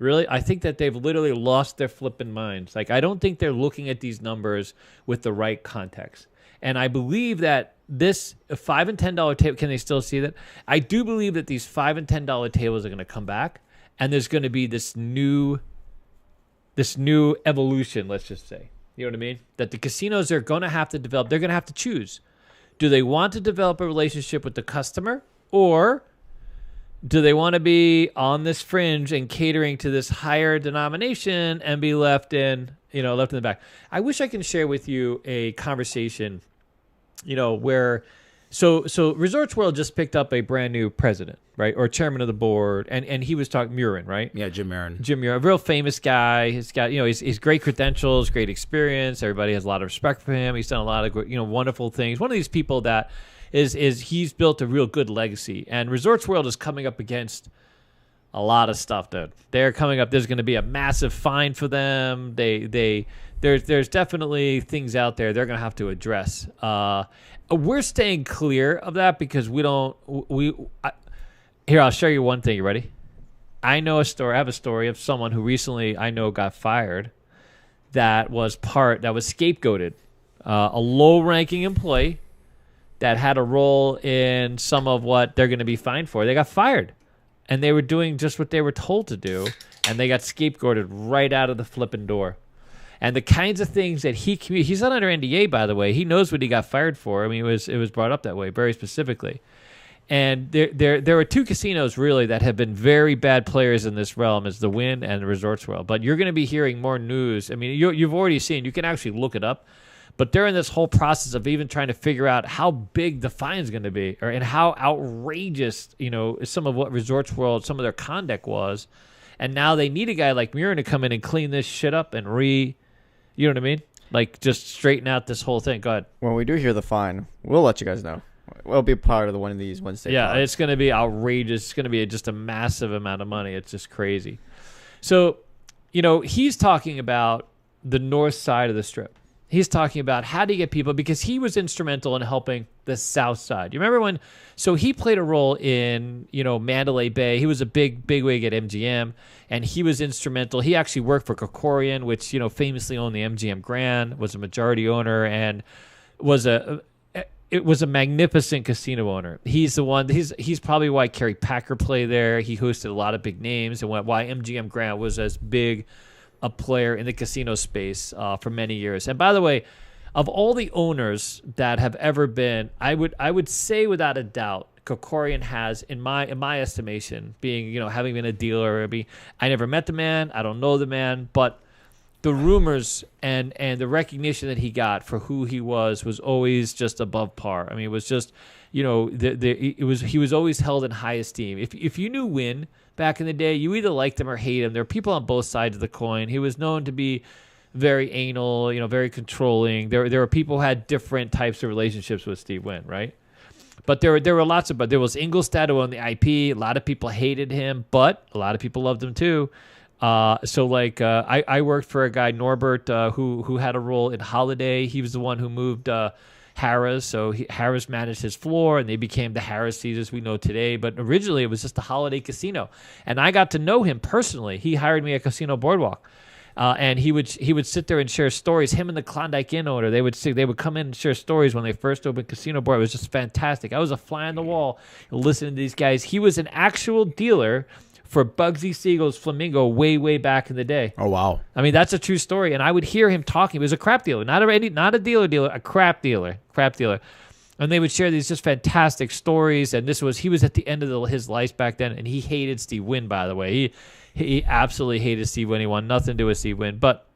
S4: Really, I think that they've literally lost their flipping minds. Like, I don't think they're looking at these numbers with the right context. And I believe that this $5 and $10 table, can they still see that? I do believe that these $5 and $10 tables are going to come back, and there's going to be this new evolution, let's just say. You know what I mean? That the casinos are going to have to develop. They're going to have to choose. Do they want to develop a relationship with the customer, or do they want to be on this fringe and catering to this higher denomination and be left in the back? I wish I can share with you a conversation, where so Resorts World just picked up a brand new president, right? Or chairman of the board, and he was talking Murin, right?
S2: Yeah, Jim Murin.
S4: Jim Murin, a real famous guy. He's got, he's great credentials, great experience. Everybody has a lot of respect for him. He's done a lot of, wonderful things. One of these people that he's built a real good legacy. And Resorts World is coming up against a lot of stuff, dude. They're coming up. There's going to be a massive fine for them. There's definitely things out there they're going to have to address. We're staying clear of that because here, I'll show you one thing. You ready? I have a story of someone who recently I know got fired that was scapegoated. A low-ranking employee that had a role in some of what they're going to be fined for. They got fired, and they were doing just what they were told to do, and they got scapegoated right out of the flipping door. And the kinds of things that he's not under NDA, by the way. He knows what he got fired for. I mean, it was brought up that way very specifically. And there are two casinos really that have been very bad players in this realm, is the Wynn and the Resorts World. But you're going to be hearing more news. I mean, you've already seen. You can actually look it up. But they're in this whole process of even trying to figure out how big the fine is going to be, and how outrageous, some of what Resorts World, some of their conduct was. And now they need a guy like Murin to come in and clean this shit up and you know what I mean? Like, just straighten out this whole thing. Go ahead.
S3: When we do hear the fine, we'll let you guys know. We'll be part of one of these Wednesday.
S4: Yeah,
S3: pods.
S4: It's going to be outrageous. It's going to be just a massive amount of money. It's just crazy. So, he's talking about the north side of the Strip. He's talking about how do you get people, because he was instrumental in helping the south side. You remember so he played a role in, Mandalay Bay. He was a big wig at MGM, and he was instrumental. He actually worked for Kokorian, which, famously owned the MGM Grand, was a majority owner, and was a magnificent casino owner. He's the one, he's probably why Kerry Packer played there. He hosted a lot of big names, and why MGM Grand was as big a player in the casino space for many years. And by the way, of all the owners that have ever been, I would say without a doubt, Kokorian has, in my estimation, being, having been a dealer, I never met the man, I don't know the man, but the rumors and the recognition that he got for who he was always just above par. I mean, it was just, he was always held in high esteem. If you knew Wynn back in the day, you either liked him or hate him. There were people on both sides of the coin. He was known to be very anal, very controlling. There were people who had different types of relationships with Steve Wynn, right? But there were lots of, but there was Ingolstadt who owned the IP. A lot of people hated him, but a lot of people loved him too. I worked for a guy, Norbert, who had a role in Holiday. He was the one who moved Harrah's. So Harrah's managed his floor, and they became the Harrah's Caesars we know today. But originally, it was just a Holiday casino. And I got to know him personally. He hired me at Casino Boardwalk. And he would sit there and share stories. Him and the Klondike Inn owner, they would come in and share stories when they first opened Casino Bar. It was just fantastic. I was a fly on the wall listening to these guys. He was an actual dealer for Bugsy Siegel's Flamingo way back in the day.
S2: Oh wow!
S4: I mean, that's a true story. And I would hear him talking. He was a crap dealer, not a dealer, a crap dealer. And they would share these just fantastic stories. And he was at the end of his life back then, and he hated Steve Wynn, by the way. He absolutely hated Steve Wynn. He wanted nothing to do with Steve Wynn. But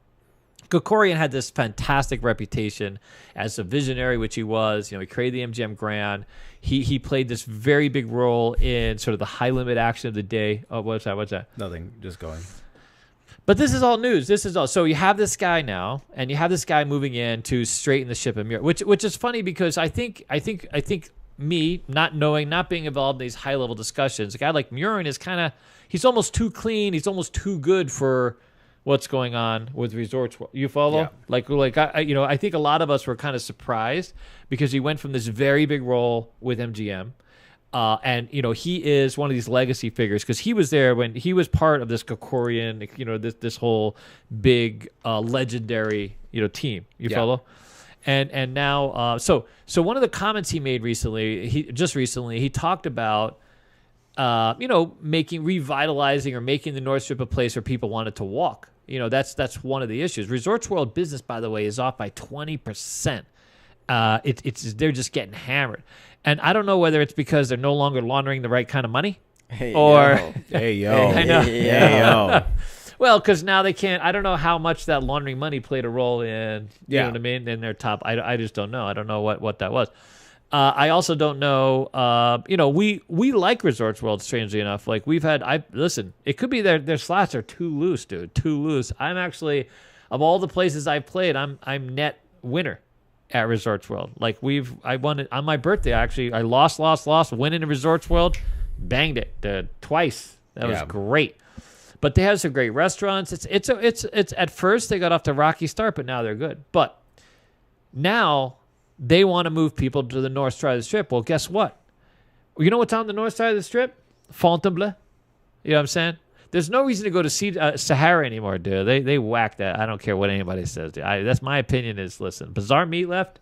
S4: Krikorian had this fantastic reputation as a visionary, which he was. He created the MGM Grand. He played this very big role in sort of the high limit action of the day. Oh, what's that?
S2: Nothing. Just going.
S4: But this is all news. This is all. So you have this guy now, and you have this guy moving in to straighten the ship in Muir, which is funny because I think me not being involved in these high level discussions, a guy like Murin is he's almost too clean. He's almost too good for what's going on with Resorts World. You follow? Yeah. I think a lot of us were kind of surprised because he went from this very big role with MGM. And he is one of these legacy figures because he was there when he was part of this Krikorian, this whole big legendary team. You follow? And now so one of the comments he made recently, he talked about revitalizing or making the North Strip a place where people wanted to walk. That's one of the issues. Resorts World business, by the way, is off by 20%. They're just getting hammered. And I don't know whether it's because they're no longer laundering the right kind of money.
S2: Hey, yo.
S4: I know.
S2: Hey, yo.
S4: Well, because now they can't. I don't know how much that laundering money played a role in. You know what I mean? In their top. I just don't know. I don't know what that was. I also don't know. We like Resorts World. Strangely enough, like we've had. Listen. It could be their slots are too loose, dude. Too loose. I'm actually, of all the places I've played, I'm net winner at Resorts World. Like I won it on my birthday. I lost, went into Resorts World, banged it twice. That was great. But they have some great restaurants. It's at first they got off to a rocky start, but now they're good. But now they want to move people to the north side of the strip. Well, guess what? You know what's on the north side of the strip? Fontainebleau. You know what I'm saying? There's no reason to go to see Sahara anymore, dude. They whack that. I don't care what anybody says. Dude. That's my opinion. Is listen, Bazaar Meat left,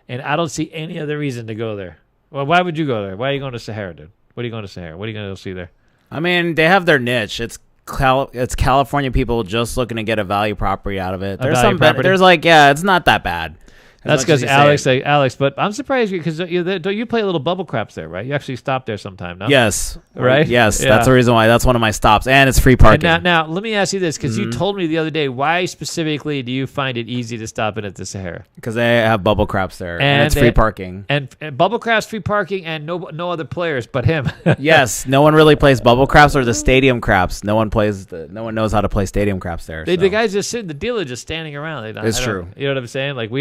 S4: and I don't see any other reason to go there. Well, why would you go there? Why are you going to Sahara, dude? What are you going to Sahara? What are you going to go see there?
S2: I mean, they have their niche. It's California people just looking to get a value property out of it. There's it's not that bad.
S4: That's because Alex. But I'm surprised because you play a little bubble craps there, right? You actually stop there sometime, no?
S2: Yes.
S4: Right?
S2: Yes. Yeah. That's the reason why. That's one of my stops. And it's free parking.
S4: Now let me ask you this, because you told me the other day, why specifically do you find it easy to stop in at the Sahara?
S2: Because they have bubble craps there. And it's free parking.
S4: And bubble craps, free parking, and no other players but him.
S2: Yes. No one really plays bubble craps or the stadium craps. No one knows how to play stadium craps there.
S4: The guys just sitting, the dealer just standing around.
S2: It's true.
S4: You know what I'm saying? Like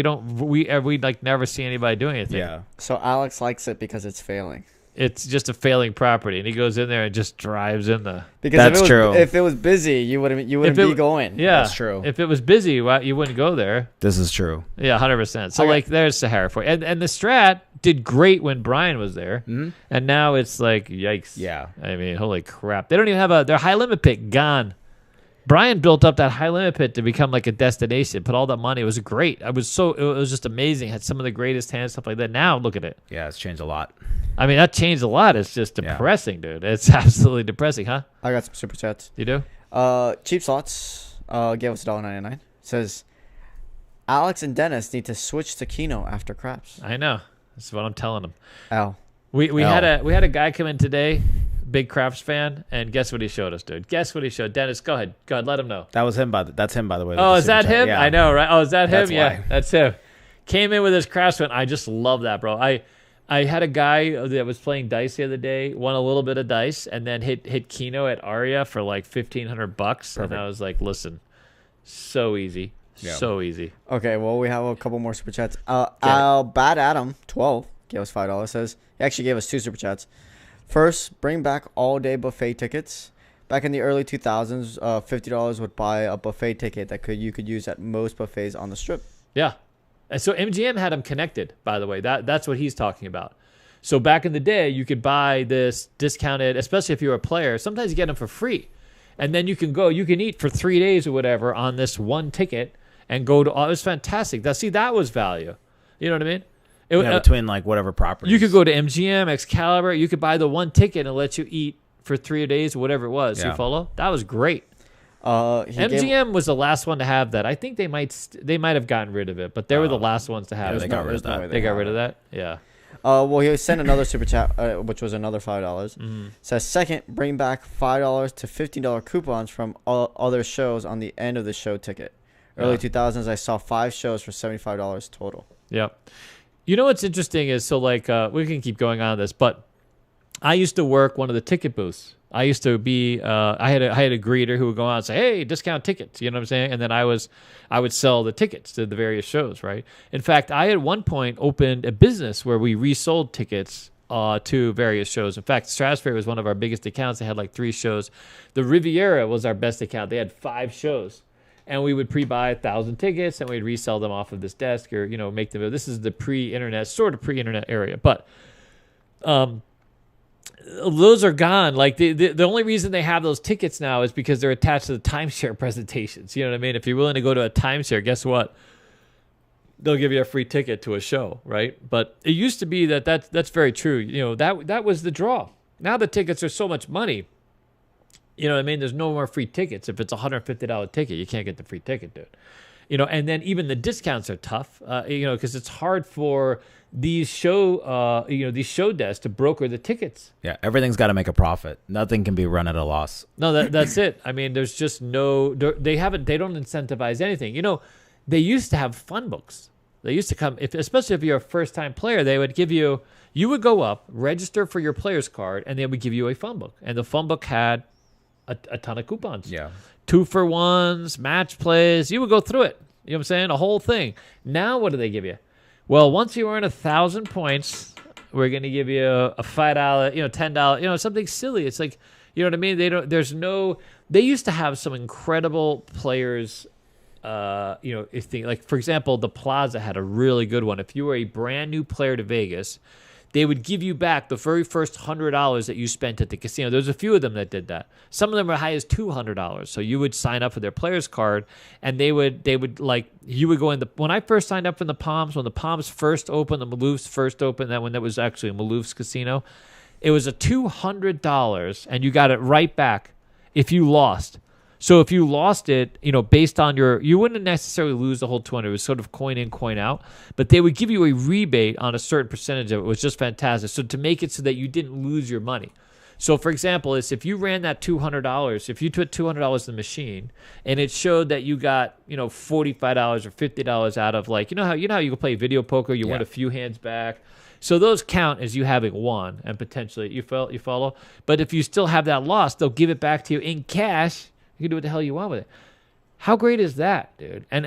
S4: we like never see anybody doing anything.
S2: Yeah.
S3: So Alex likes it because it's failing.
S4: It's just a failing property, and he goes in there and just drives in the.
S3: Because
S2: that's true.
S3: If it was busy, you wouldn't be going.
S4: Yeah,
S2: that's true.
S4: If it was busy, you wouldn't go there.
S2: This is true.
S4: Yeah, 100%. So there's Sahara for you. And the Strat did great when Brian was there, and now it's like yikes.
S2: Yeah. I
S4: mean, holy crap! They don't even have their high limit pit gone. Brian built up that high limit pit to become like a destination. Put all that money. It was great. It was just amazing. Had some of the greatest hands, stuff like that. Now look at it.
S2: Yeah, it's changed a lot.
S4: I mean, that changed a lot. It's just depressing, dude. It's absolutely depressing, huh?
S3: I got some super chats.
S4: You do?
S3: Cheap Slots gave us $1.99. Says Alex and Dennis need to switch to Keno after craps.
S4: I know. That's what I'm telling them.
S3: Al.
S4: We had a guy come in today. Big Craps fan, and guess what he showed us, dude? Guess what he showed? Dennis, go ahead, let him know.
S2: That's him, by the way.
S4: Oh, is that him?
S2: Yeah.
S4: I know, right? Oh, is that him?
S2: That's
S4: yeah,
S2: why.
S4: That's him. Came in with his Craps fan. I just love that, bro. I had a guy that was playing dice the other day, won a little bit of dice, and then hit Keno at Aria for like $1,500, and I was like, listen, so easy, so easy.
S3: Okay, well, we have a couple more super chats. Bad Adam 12 gave us $5. Says he actually gave us 2 super chats. First, bring back all-day buffet tickets. Back in the early 2000s, $50 would buy a buffet ticket that you could use at most buffets on the strip.
S4: Yeah. And so MGM had them connected, by the way. That's what he's talking about. So back in the day, you could buy this discounted, especially if you were a player. Sometimes you get them for free. And then you can eat for 3 days or whatever on this one ticket and go to, it was fantastic. That was value. You know what I mean?
S2: Between like whatever properties.
S4: You could go to MGM, Excalibur. You could buy the one ticket and let you eat for 3 days or whatever it was.
S2: Yeah.
S4: You follow? That was great. MGM was the last one to have that. I think they might have gotten rid of it, but they were the last ones to have it.
S2: They got rid of that.
S4: They got rid of that? Yeah.
S3: Well, he sent another super chat, which was another $5. Says, second, bring back $5 to $15 coupons from other shows on the end of the show ticket. Early 2000s, I saw 5 shows for $75 total.
S4: Yep. You know what's interesting is, so like, we can keep going on this, but I used to work one of the ticket booths. I used to be, I had a greeter who would go out and say, hey, discount tickets, you know what I'm saying? And then I would sell the tickets to the various shows, right? In fact, I at one point opened a business where we resold tickets to various shows. In fact, Stratosphere was one of our biggest accounts. They had like 3 shows. The Riviera was our best account. They had 5 shows. And we would pre-buy 1,000 tickets and we'd resell them off of this desk or, make them. This is the pre-internet, sort of pre-internet area. But those are gone. Like the only reason they have those tickets now is because they're attached to the timeshare presentations. You know what I mean? If you're willing to go to a timeshare, guess what? They'll give you a free ticket to a show, right? But it used to be that's very true. That was the draw. Now the tickets are so much money. You know what I mean? There's no more free tickets. If it's a $150 ticket, you can't get the free ticket, dude. And then even the discounts are tough, because it's hard for these show desks to broker the tickets.
S2: Yeah, everything's got to make a profit. Nothing can be run at a loss.
S4: No, that's it. I mean, there's just they don't incentivize anything. They used to have fun books. They used to come, especially if you're a first-time player, they would give you would go up, register for your player's card, and they would give you a fun book. And the fun book had a ton of coupons.
S2: Yeah.
S4: 2-for-1s, match plays. You would go through it. You know what I'm saying? A whole thing. Now, what do they give you? Well, once you earn 1,000 points, we're going to give you a $5, $10, something silly. It's like, you know what I mean? They used to have some incredible players, like, for example, the Plaza had a really good one. If you were a brand new player to Vegas, they would give you back the very first $100 that you spent at the casino. There's a few of them that did that. Some of them were high as $200. So you would sign up for their player's card, and you would go in when I first signed up for the Palms, when the Palms first opened, the Maloufs first opened, that when that was actually a Malouf's casino, it was a $200, and you got it right back if you lost. So if you lost it, based on you wouldn't necessarily lose the whole 200. It was sort of coin in, coin out. But they would give you a rebate on a certain percentage of it. It was just fantastic. So to make it so that you didn't lose your money. So for example, if you ran that $200, if you put $200 in the machine and it showed that you got, $45 or $50 out of, like, how you can play video poker, you win a few hands back. So those count as you having won, and potentially you follow. But if you still have that loss, they'll give it back to you in cash. You can do what the hell you want with it. How great is that, dude? And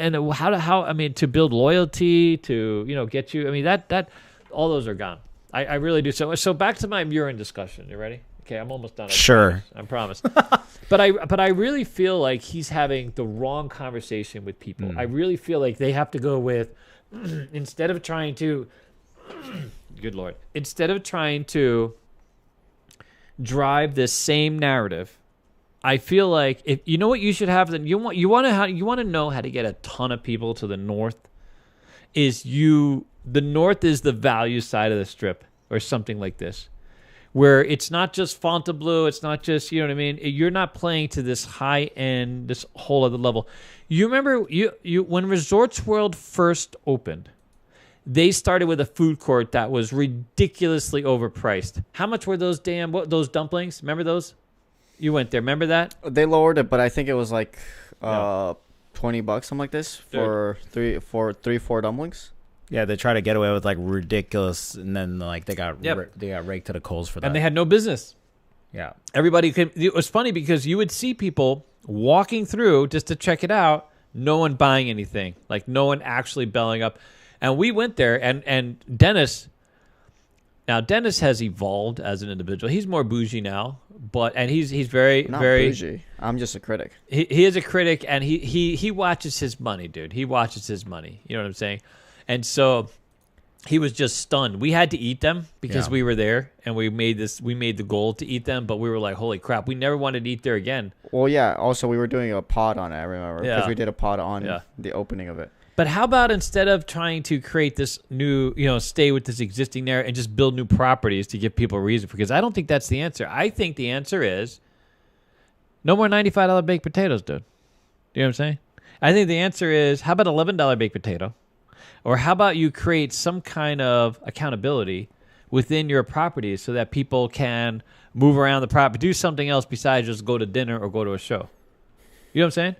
S4: to build loyalty, to get you. I mean, that all those are gone. I really do. So back to my Murin discussion. You ready? Okay, I'm almost done. I promise. But I really feel like he's having the wrong conversation with people. I really feel like they have to go with instead of trying to good Lord. Instead of trying to drive this same narrative, I feel like if you know what you should have, then you want to know how to get a ton of people to the north. The north is the value side of the strip or something like this, where it's not just Fontainebleau, it's not just, you know what I mean? You're not playing to this high end, this whole other level. You remember when Resorts World first opened, they started with a food court that was ridiculously overpriced. How much were those those dumplings? Remember those? You went there. Remember that?
S3: They lowered it, but I think it was like $20, something like this, for four dumplings.
S2: Yeah, they try to get away with like ridiculous, and then like they got raked to the coals for that.
S4: And they had no business.
S2: Yeah,
S4: everybody could. It was funny because you would see people walking through just to check it out. No one buying anything, like no one actually belling up. And we went there, and Dennis. Now Dennis has evolved as an individual. He's more bougie now, and he's very
S3: Not
S4: very
S3: bougie. I'm just a critic.
S4: He is a critic, and he watches his money, dude. He watches his money. You know what I'm saying? And so he was just stunned. We had to eat them because we were there, and we made the goal to eat them, but we were like, holy crap, we never wanted to eat there again.
S3: Well, yeah. Also, we were doing a pod on it, I remember, because we did a pod on the opening of it.
S4: But how about instead of trying to create this new, stay with this existing there and just build new properties to give people a reason? Because I don't think that's the answer. I think the answer is no more $95 baked potatoes, dude. You know what I'm saying? I think the answer is, how about $11 baked potato? Or how about you create some kind of accountability within your properties so that people can move around the property, do something else besides just go to dinner or go to a show? You know what I'm saying?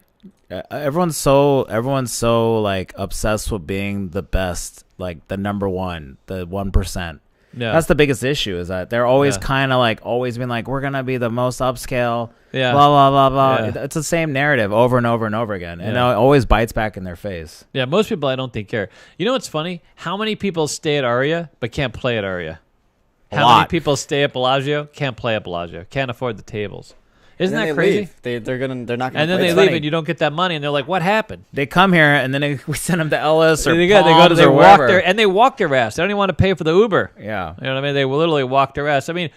S2: Everyone's so like obsessed with being the best, like the number one, the 1%. Yeah. That's the biggest issue, is that they're always kind of like always being like, we're going to be the most upscale, blah, blah, blah, blah. Yeah. It's the same narrative over and over and over again. And it always bites back in their face.
S4: Yeah, most people I don't think care. You know what's funny? How many people stay at Aria but can't play at Aria? How many people stay at Bellagio, can't play at Bellagio, can't afford the tables? Isn't that crazy?
S3: They're not gonna.
S4: And then they leave and you don't get that money, and they're like, "What happened?"
S2: They come here and then we send them to Ellis or
S4: they
S2: Palms or
S4: walk
S2: wherever.
S4: their and they walk their ass. They don't even want to pay for the Uber.
S2: Yeah,
S4: you know what I mean. They will literally walk their ass. I mean,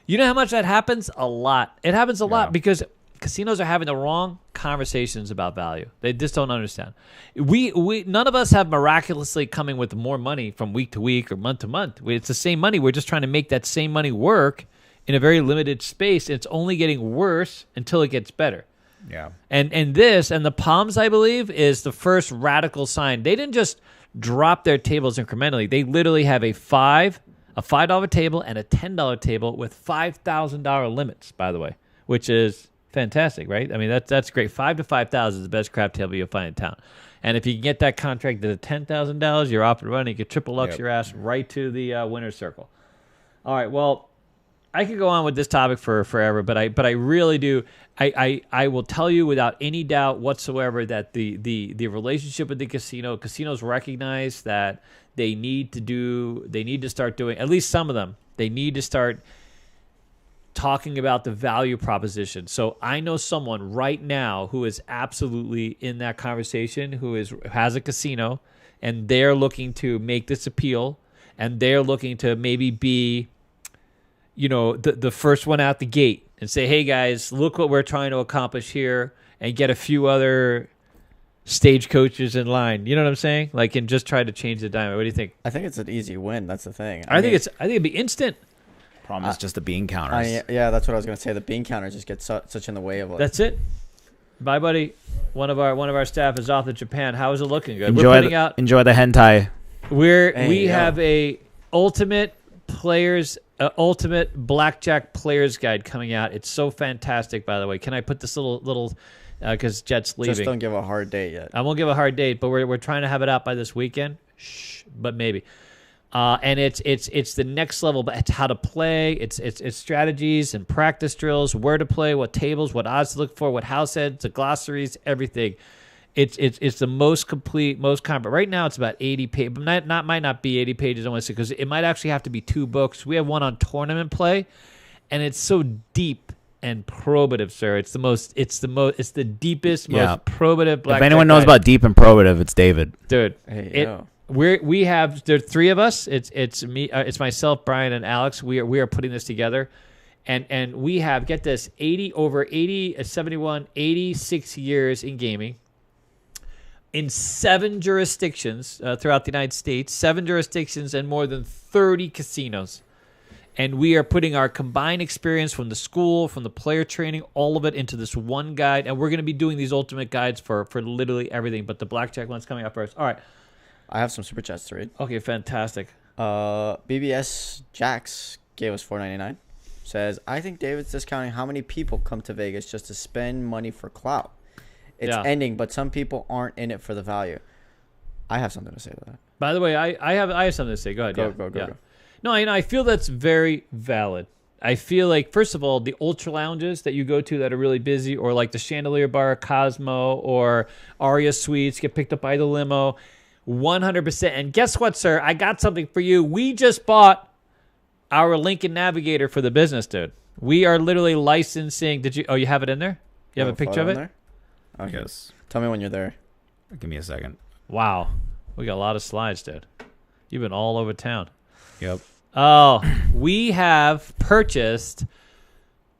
S4: you know how much that happens? A lot. It happens a lot because casinos are having the wrong conversations about value. They just don't understand. We none of us have miraculously coming with more money from week to week or month to month. It's the same money. We're just trying to make that same money work in a very limited space. It's only getting worse until it gets better.
S2: Yeah.
S4: And the Palms, I believe, is the first radical sign. They didn't just drop their tables incrementally. They literally have a $5 table and a $10 table with $5,000 limits, by the way, which is fantastic, right? I mean, that's great. $5,000 to $5,000 is the best crap table you'll find in town. And if you can get that contract at $10,000, you're off and running. You can triple Lux your ass right to the winner's circle. All right, well, I could go on with this topic for forever, but I really do. I will tell you without any doubt whatsoever that the relationship with the casinos recognize that they need to start doing, at least some of them, they need to start talking about the value proposition. So I know someone right now who is absolutely in that conversation, who has a casino, and they're looking to make this appeal, and they're looking to maybe be, the first one out the gate and say, hey guys, look what we're trying to accomplish here, and get a few other stagecoaches in line. You know what I'm saying? Like, and just try to change the dynamic. What do you think?
S3: I think it's an easy win. That's the thing.
S4: I think it'd be instant.
S2: Problem is just the bean counters.
S3: Yeah, that's what I was gonna say. The bean counter just gets such in the way of it.
S4: That's it. Bye, buddy. One of our staff is off to Japan. How is it looking? Good.
S2: Enjoy the hentai.
S4: We have a ultimate blackjack players guide coming out. It's so fantastic, by the way. Can I put this little because Jet's leaving?
S3: Just don't give a hard date yet.
S4: I won't give a hard date, but we're trying to have it out by this weekend. Shh, but maybe. And it's the next level, but it's how to play. It's strategies and practice drills, where to play, what tables, what odds to look for, what house heads, the glossaries, everything. It's the most complete, most comprehensive. Right now, it's about 80 pages. Might not be 80 pages. I want to say, because it might actually have to be 2 books. We have one on tournament play, and it's so deep and probative, sir. It's the deepest, most probative blackjack.
S2: If anyone knows about deep and probative, it's David.
S4: Dude, we have, there are 3 of us. It's me, it's myself, Brian, and Alex. We are putting this together, and we have, get this, 86 years in gaming, in 7 jurisdictions throughout the United States, 7 jurisdictions and more than 30 casinos. And we are putting our combined experience from the school, from the player training, all of it into this one guide. And we're going to be doing these ultimate guides for literally everything. But the blackjack one's coming up first. All right.
S3: I have some super chats to read.
S4: Okay, fantastic.
S3: BBS Jax gave us $4.99. Says, I think David's discounting how many people come to Vegas just to spend money for clout. It's ending, but some people aren't in it for the value. I have something to say to that.
S4: By the way, I have something to say. Go ahead.
S3: Go.
S4: No, I feel that's very valid. I feel like, first of all, the ultra lounges that you go to that are really busy, or like the Chandelier Bar, Cosmo, or Aria Suites get picked up by the limo, 100%. And guess what, sir? I got something for you. We just bought our Lincoln Navigator for the business, dude. We are literally licensing. You have it in there? You have a picture of it?
S3: There? Okay. Yes. Tell me when you're there.
S2: Give me a second.
S4: Wow. We got a lot of slides, dude. You've been all over town.
S2: Yep.
S4: Oh, we have purchased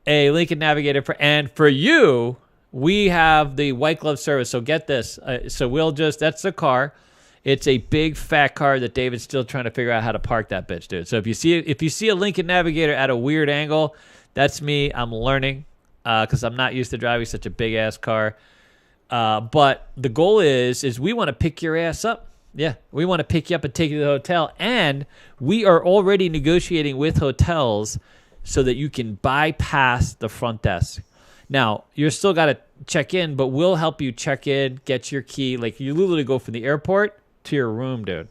S4: a Lincoln Navigator and for you, we have the white glove service. So get this. So that's the car. It's a big fat car that David's still trying to figure out how to park that bitch, dude. So if you see a Lincoln Navigator at a weird angle, that's me. I'm learning because I'm not used to driving such a big ass car. But the goal is we want to pick your ass up. Yeah, we want to pick you up and take you to the hotel. And we are already negotiating with hotels so that you can bypass the front desk. Now, you're still got to check in, but we'll help you check in, get your key. Like, you literally go from the airport to your room, dude.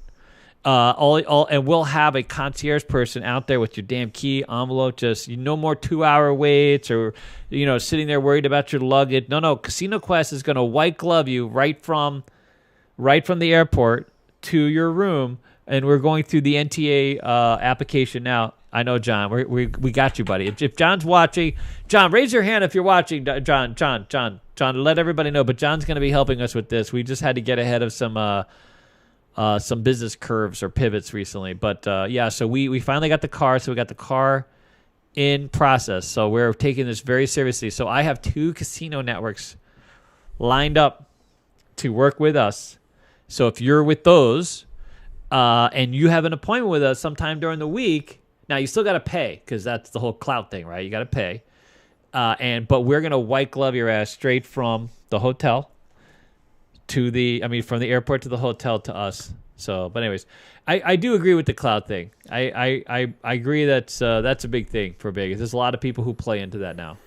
S4: And we'll have a concierge person out there with your damn key, envelope, just no more 2-hour waits or, sitting there worried about your luggage. No, Casino Quest is going to white glove you right from the airport to your room, and we're going through the NTA application now. I know, John. We got you, buddy. If John's watching, John, raise your hand if you're watching. John, let everybody know. But John's going to be helping us with this. We just had to get ahead of some business curves or pivots recently. But yeah, so we finally got the car. So we got the car in process. So we're taking this very seriously. So I have 2 casino networks lined up to work with us. So if you're with those and you have an appointment with us sometime during the week. Now, you still got to pay because that's the whole clout thing, right? You got to pay. But we're going to white glove your ass straight from the hotel from the airport to the hotel to us. So, but anyways, I do agree with the clout thing. I agree that's a big thing for Vegas. There's a lot of people who play into that now.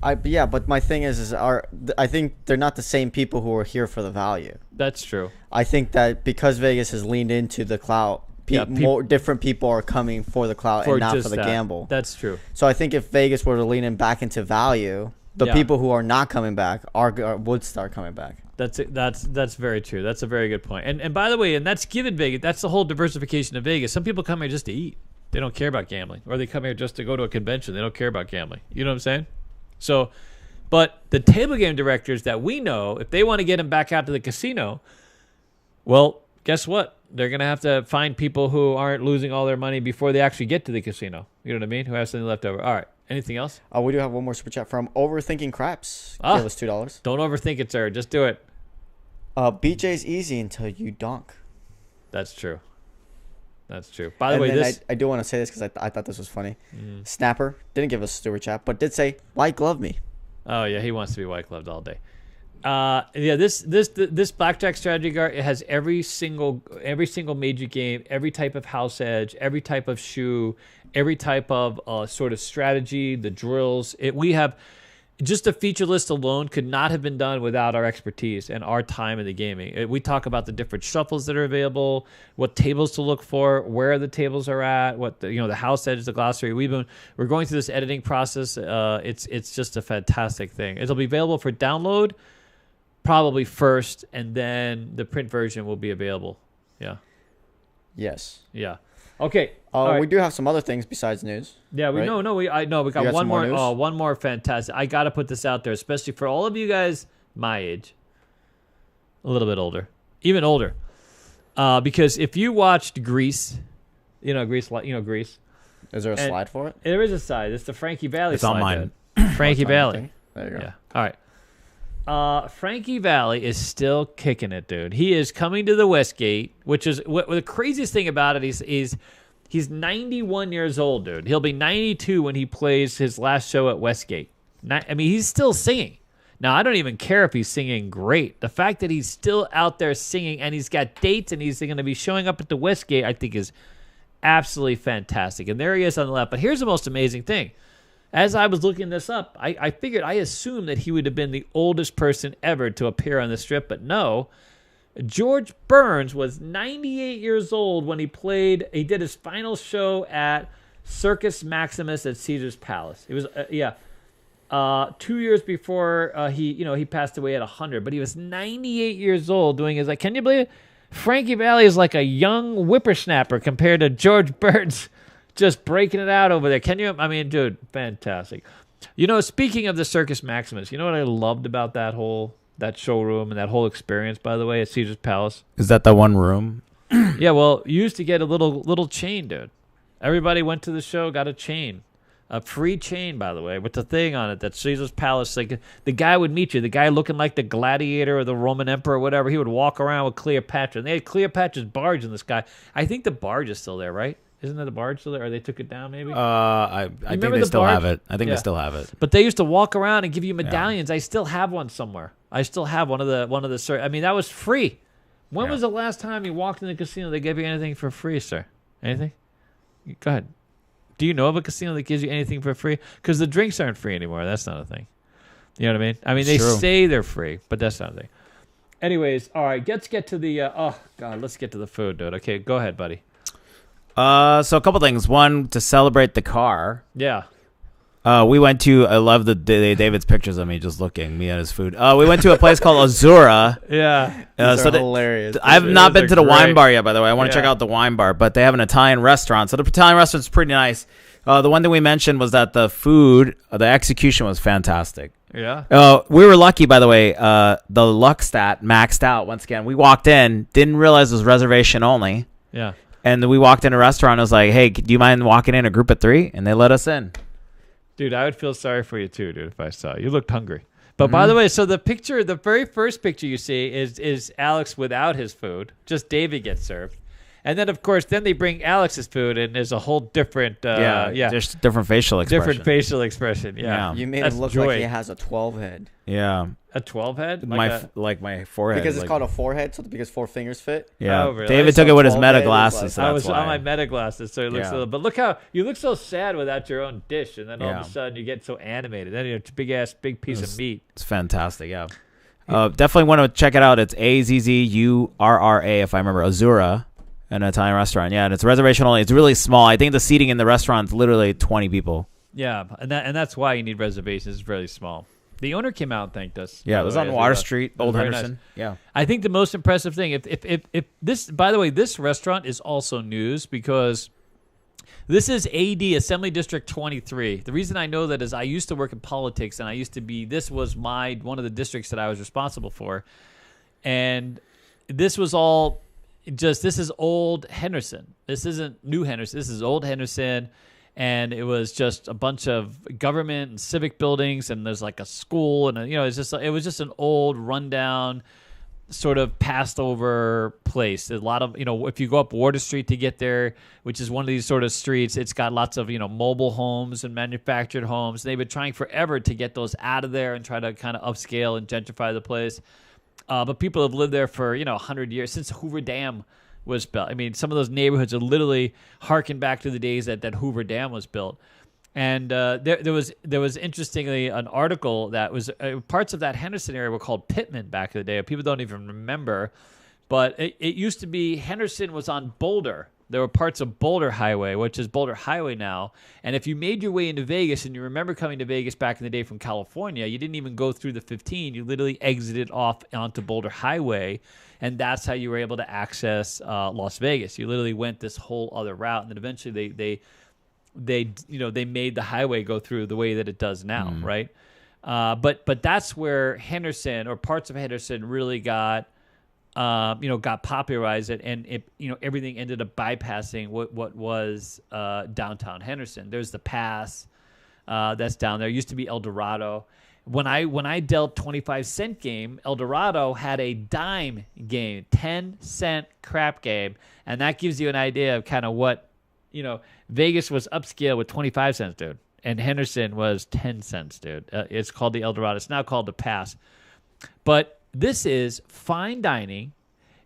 S3: But my thing is I think they're not the same people who are here for the value.
S4: That's true.
S3: I think that because Vegas has leaned into the clout, more different people are coming for the clout and not for the gamble.
S4: That's true.
S3: So I think if Vegas were to lean in back into value, the people who are not coming back would start coming back.
S4: That's very true. That's a very good point. And by the way, and that's given Vegas. That's the whole diversification of Vegas. Some people come here just to eat. They don't care about gambling, or they come here just to go to a convention. They don't care about gambling. You know what I'm saying? So, but the table game directors that we know, if they want to get them back out to the casino, well, guess what? They're going to have to find people who aren't losing all their money before they actually get to the casino. You know what I mean? Who has something left over. All right. Anything else?
S3: We do have one more super chat from Overthinking Craps. Give us $2.
S4: Don't overthink it, sir. Just do it.
S3: BJ's easy until you donk.
S4: That's true. That's true. By the way,
S3: I do want to say this because I thought this was funny. Snapper didn't give us a super chat, but did say, white glove me.
S4: Oh, yeah. He wants to be white gloved all day. This blackjack strategy guard, it has every single major game, every type of house edge, every type of shoe, every type of sort of strategy, the drills. We have just a feature list alone could not have been done without our expertise and our time in the gaming. We talk about the different shuffles that are available, what tables to look for, where the tables are at, what the house edge, the glossary. We're going through this editing process. It's just a fantastic thing. It'll be available for download probably first, and then the print version will be available. Yeah.
S3: Yes.
S4: Yeah. Okay.
S3: We do have some other things besides news.
S4: Yeah, we got one more. Oh, one more fantastic. I got to put this out there, especially for all of you guys my age, a little bit older, even older, because if you watched Grease, Grease.
S3: Is there a slide for it?
S4: There is a slide. It's the Frankie Valli slide.
S2: It's on
S4: mine. Frankie Valli.
S3: There you go.
S4: Yeah. All right. Frankie Valli is still kicking it, dude. He is coming to the Westgate, which is what the craziest thing about it is he's 91 years old, dude. He'll be 92 when he plays his last show at Westgate. He's still singing. Now, I don't even care if he's singing great. The fact that he's still out there singing and he's got dates and he's going to be showing up at the Westgate, I think is absolutely fantastic. And there he is on the left. But here's the most amazing thing. As I was looking this up, I assumed that he would have been the oldest person ever to appear on the strip, but no. George Burns was 98 years old when he did his final show at Circus Maximus at Caesar's Palace. It was, 2 years before he passed away at 100, but he was 98 years old doing his, can you believe it? Frankie Valli is like a young whippersnapper compared to George Burns. Just breaking it out over there. Dude, fantastic. Speaking of the Circus Maximus, you know what I loved about that showroom and that whole experience, by the way, at Caesar's Palace?
S2: Is that the one room?
S4: Yeah, well, you used to get a little chain, dude. Everybody went to the show, got a chain. A free chain, by the way, with the thing on it that Caesar's Palace. Like the guy would meet you, the guy looking like the gladiator or the Roman emperor or whatever. He would walk around with Cleopatra, and they had Cleopatra's barge in the sky. I think the barge is still there, right? Isn't that the barge still there? Or they took it down, maybe?
S2: I think they still have it. I think they still have it.
S4: But they used to walk around and give you medallions. I still have one somewhere. I still have one of the. I mean, that was free. When was the last time you walked in the casino? They gave you anything for free, sir? Anything? Go ahead. Do you know of a casino that gives you anything for free? Because the drinks aren't free anymore. That's not a thing. You know what I mean? I mean, they say they're free, but that's not a thing. Anyways, all right, let's get to the. Let's get to the food, dude. Okay, go ahead, buddy.
S2: So a couple things. One, to celebrate the car.
S4: Yeah.
S2: We went to. I love David's pictures of me just looking me at his food. We went to a place called Azura.
S4: Yeah.
S3: So hilarious.
S2: I've not been to the wine bar yet, by the way. I want to check out the wine bar, but they have an Italian restaurant. So the Italian restaurant's pretty nice. The one thing we mentioned was that the food, the execution was fantastic.
S4: Yeah.
S2: We were lucky, by the way. The luck stat maxed out once again. We walked in, didn't realize it was reservation only.
S4: Yeah.
S2: And we walked in a restaurant. I was like, "Hey, do you mind walking in a group of 3?" And they let us in.
S4: Dude, I would feel sorry for you too, dude, if I saw you. You looked hungry. But by the way, so the very first picture you see is Alex without his food. Just David gets served. And then, of course, then they bring Alex's food, and there's a whole different...
S2: just different facial expression.
S4: Different facial expression, yeah.
S3: You made him look like he has a 12 head.
S2: Yeah.
S4: A 12 head?
S2: My forehead.
S3: Because it's called a 4 head, so because 4 fingers fit.
S2: Yeah.
S4: Oh, really?
S2: David took it with his meta glasses.
S4: I was on my meta glasses, so it looks a little... But look how... You look so sad without your own dish, and then all of a sudden you get so animated. Then it's a big piece of meat.
S2: It's fantastic, yeah. Definitely want to check it out. It's Azzurra, if I remember, Azura. An Italian restaurant, and it's reservation only. It's really small. I think the seating in the restaurant is literally 20 people.
S4: Yeah, and that's why you need reservations. It's really small. The owner came out and thanked us.
S2: Yeah, it was on Water Street, Old Henderson. Nice. Yeah,
S4: I think the most impressive thing, if this, by the way, this restaurant is also news because this is AD Assembly District 23. The reason I know that is I used to work in politics, and this was one of the districts that I was responsible for, and this was all. This is old Henderson. This isn't new Henderson. This is old Henderson, and it was just a bunch of government and civic buildings, and there's like a school, and it was just an old rundown, sort of passed over place. A lot of if you go up Water Street to get there, which is one of these sort of streets, it's got lots of mobile homes and manufactured homes. They've been trying forever to get those out of there and try to kind of upscale and gentrify the place. But people have lived there for 100 years since Hoover Dam was built. I mean, some of those neighborhoods are literally harken back to the days that Hoover Dam was built. And there was interestingly an article that was parts of that Henderson area were called Pittman back in the day. People don't even remember, but it used to be Henderson was on Boulder. There were parts of Boulder Highway, which is Boulder Highway now. And if you made your way into Vegas, and you remember coming to Vegas back in the day from California, you didn't even go through the 15. You literally exited off onto Boulder Highway, and that's how you were able to access Las Vegas. You literally went this whole other route, and then eventually they made the highway go through the way that it does now, right? But that's where Henderson or parts of Henderson really got popularized, and everything ended up bypassing what was downtown Henderson. There's the pass that's down there. It used to be El Dorado. When I dealt 25-cent game, El Dorado had a dime game, 10-cent crap game, and that gives you an idea of kind of what Vegas was upscale with 25 cents, dude, and Henderson was 10 cents, dude. It's called the El Dorado. It's now called the Pass, but this is fine dining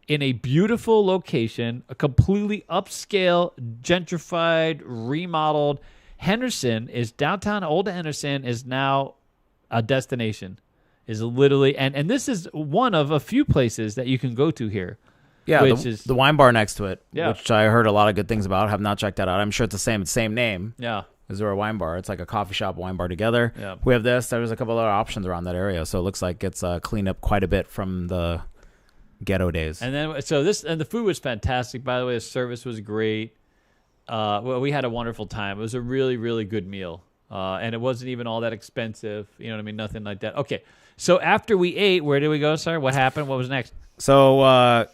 S4: in a beautiful location, a completely upscale, gentrified, remodeled. Henderson is downtown. Old Henderson is now a destination. Is literally, and this is one of a few places that you can go to here.
S2: Yeah, the wine bar next to it, which I heard a lot of good things about. Have not checked that out. I'm sure it's the same name.
S4: Yeah.
S2: Azura Wine Bar. It's like a coffee shop, wine bar together.
S4: Yeah.
S2: We have this. There's a couple other options around that area, so it looks like it's cleaned up quite a bit from the ghetto days.
S4: And then the food was fantastic. By the way, the service was great. We had a wonderful time. It was a really, really good meal, and it wasn't even all that expensive. You know what I mean? Nothing like that. Okay, so after we ate, where did we go, sir? What happened? What was next?
S2: So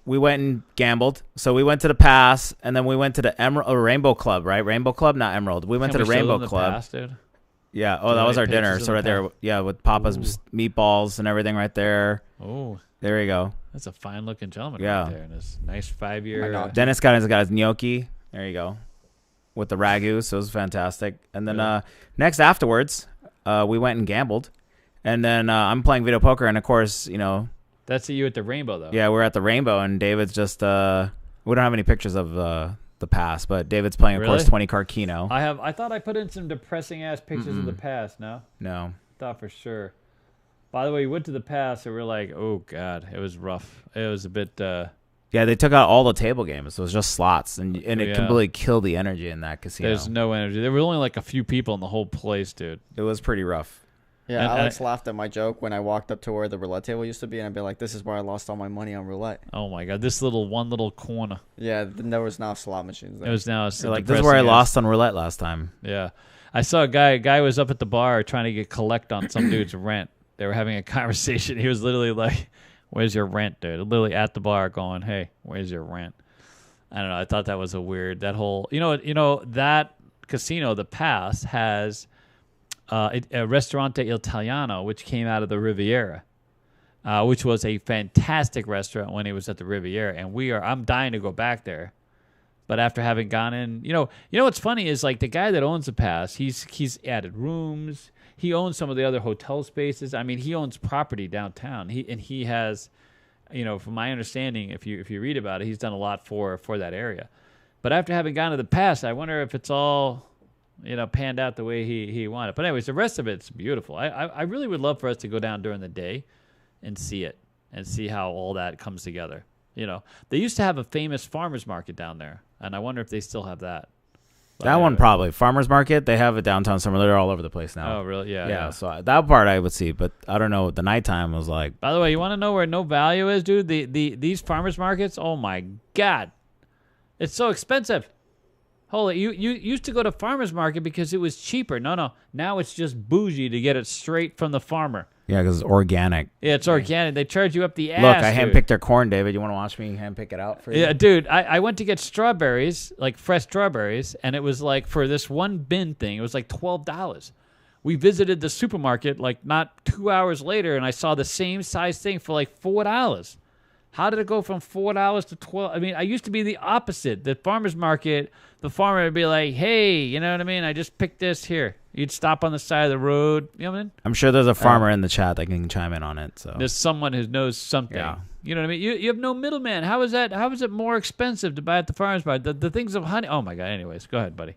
S2: we went and gambled. So we went to the Pass, and then we went to the Rainbow Club, right? Rainbow Club, not Emerald. We went to the Rainbow Club.
S4: Pass, dude?
S2: Yeah. Oh, that was our dinner. So right there, yeah, with Papa's meatballs and everything right there.
S4: Oh,
S2: there you go.
S4: That's a fine looking gentleman right there, and his nice 5-year.
S2: Dennis got his gnocchi. There you go, with the ragu. So it was fantastic. And then next afterwards, we went and gambled, and then I'm playing video poker, and of course, you know.
S4: That's you at the Rainbow, though.
S2: Yeah, we're at the Rainbow, and David's just we don't have any pictures of the Pass, but David's playing, of course, 20 card Keno.
S4: I thought I put in some depressing ass pictures of the Pass. No, thought for sure. By the way, we went to the Pass, and we're like, oh god, it was rough. It was a bit.
S2: Yeah, they took out all the table games. So it was just slots, and it completely killed the energy in that casino.
S4: There's no energy. There were only like a few people in the whole place, dude.
S2: It was pretty rough.
S3: Yeah, Alex laughed at my joke when I walked up to where the roulette table used to be, and I'd be like, this is where I lost all my money on roulette.
S4: Oh, my God. This one little corner.
S3: Yeah, there was now slot machines there.
S4: It was now
S2: like, this is where I lost on roulette last time.
S4: Yeah. I saw a guy was up at the bar trying to collect on some dude's rent. They were having a conversation. He was literally like, where's your rent, dude? Literally at the bar going, hey, where's your rent? I don't know. I thought that was that whole, that casino, the Pass, has a Ristorante Italiano, which came out of the Riviera, which was a fantastic restaurant when it was at the Riviera. And I'm dying to go back there. But after having gone in, what's funny is like the guy that owns the Pass, he's added rooms. He owns some of the other hotel spaces. I mean, he owns property downtown. He has, from my understanding, if you read about it, he's done a lot for that area. But after having gone to the Pass, I wonder if it's all, panned out the way he wanted. But anyways, the rest of it's beautiful. I really would love for us to go down during the day and see it and see how all that comes together. They used to have a famous farmer's market down there, and I wonder if they still have that.
S2: That one probably. Farmer's market, they have it downtown somewhere. They're all over the place now.
S4: Oh, really? Yeah.
S2: Yeah, so that part I would see, but I don't know. The nighttime was like...
S4: By the way, you want to know where no value is, dude? These farmer's markets, oh my God. It's so expensive. Holy, you used to go to farmer's market because it was cheaper. No. Now it's just bougie to get it straight from the farmer.
S2: Yeah, because it's organic.
S4: Yeah, it's organic. They charge you up the ass.
S2: Look, I handpicked their corn, David. You want to watch me handpick it out for you?
S4: Yeah, dude, I went to get strawberries, like fresh strawberries, and it was like for this one bin thing, it was like $12. We visited the supermarket like not 2 hours later, and I saw the same size thing for like $4. How did it go from $4 to $12? I mean, I used to be the opposite. The farmer's market, the farmer would be like, hey, you know what I mean? I just picked this here. You'd stop on the side of the road. You know what I mean?
S2: I'm sure there's a farmer in the chat that can chime in on it. So
S4: there's someone who knows something. Yeah. You know what I mean? You have no middleman. How is that? How is it more expensive to buy at the farmer's market? The things of honey. Oh, my God. Anyways, go ahead, buddy.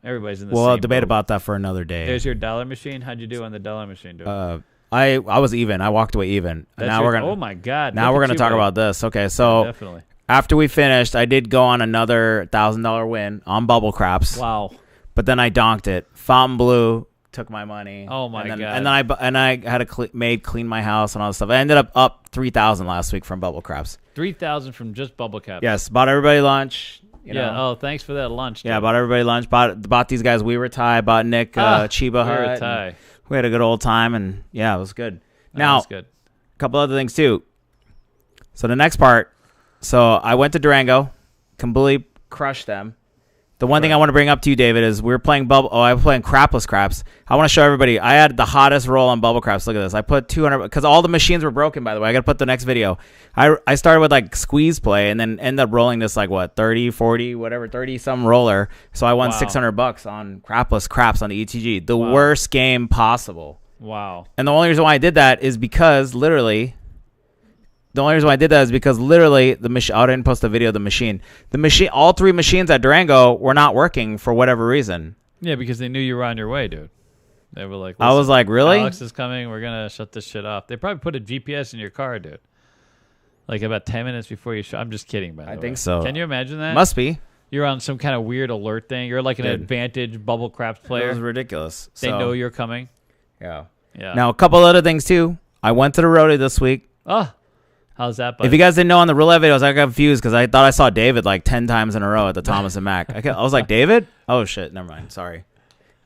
S4: Everybody's in the same
S2: We'll debate
S4: boat.
S2: about that for another day.
S4: There's your dollar machine. How'd you do on the dollar machine, dude?
S2: I was even. I walked away even.
S4: Oh my God!
S2: Now we're gonna talk about this. Okay, so
S4: definitely.
S2: After we finished, I did go on another $1,000 win on bubble craps.
S4: Wow!
S2: But then I donked it. Fontainebleau took my money.
S4: Oh my God!
S2: And then I had a maid clean my house and all this stuff. I ended up $3,000 last week from bubble craps.
S4: $3,000 from just bubble caps.
S2: Yes, bought everybody lunch. You know.
S4: Oh, thanks for that lunch. Dude.
S2: Yeah, bought everybody lunch. Bought these guys We Were Thai. Bought Nick Chiba Hut.
S4: Thai.
S2: We had a good old time, and yeah, it was good. Now,
S4: good.
S2: A couple other things too. So the next part, so I went to Durango, completely crushed them. The one thing I want to bring up to you, David, is we were playing I was playing crapless craps. I want to show everybody. I had the hottest roll on bubble craps. Look at this. I put 200 because all the machines were broken. By the way, I got to put the next video. I started with like squeeze play and then ended up rolling this like what 30, 40, whatever 30 some roller. So I won $600 on crapless craps on the ETG. The worst game possible.
S4: Wow.
S2: And the only reason why I did that is because literally the machine. I didn't post a video of the machine. All three machines at Durango were not working for whatever reason.
S4: Yeah, because they knew you were on your way, dude. They were like,
S2: I was like, really?
S4: Alex is coming. We're going to shut this shit off. They probably put a GPS in your car, dude. Like about 10 minutes before you I'm just kidding, by the way.
S2: I think so.
S4: Can you imagine that?
S2: Must be.
S4: You're on some kind of weird alert thing. You're like an advantage bubble craps player.
S2: It was ridiculous.
S4: They know you're coming.
S2: Yeah.
S4: Yeah.
S2: Now, a couple other things, too. I went to the rodeo this week.
S4: Oh, how's that, buddy?
S2: If you guys didn't know on the roulette videos, I got confused because I thought I saw David like 10 times in a row at the Thomas and Mack. I was like, David? Oh, shit. Never mind. Sorry.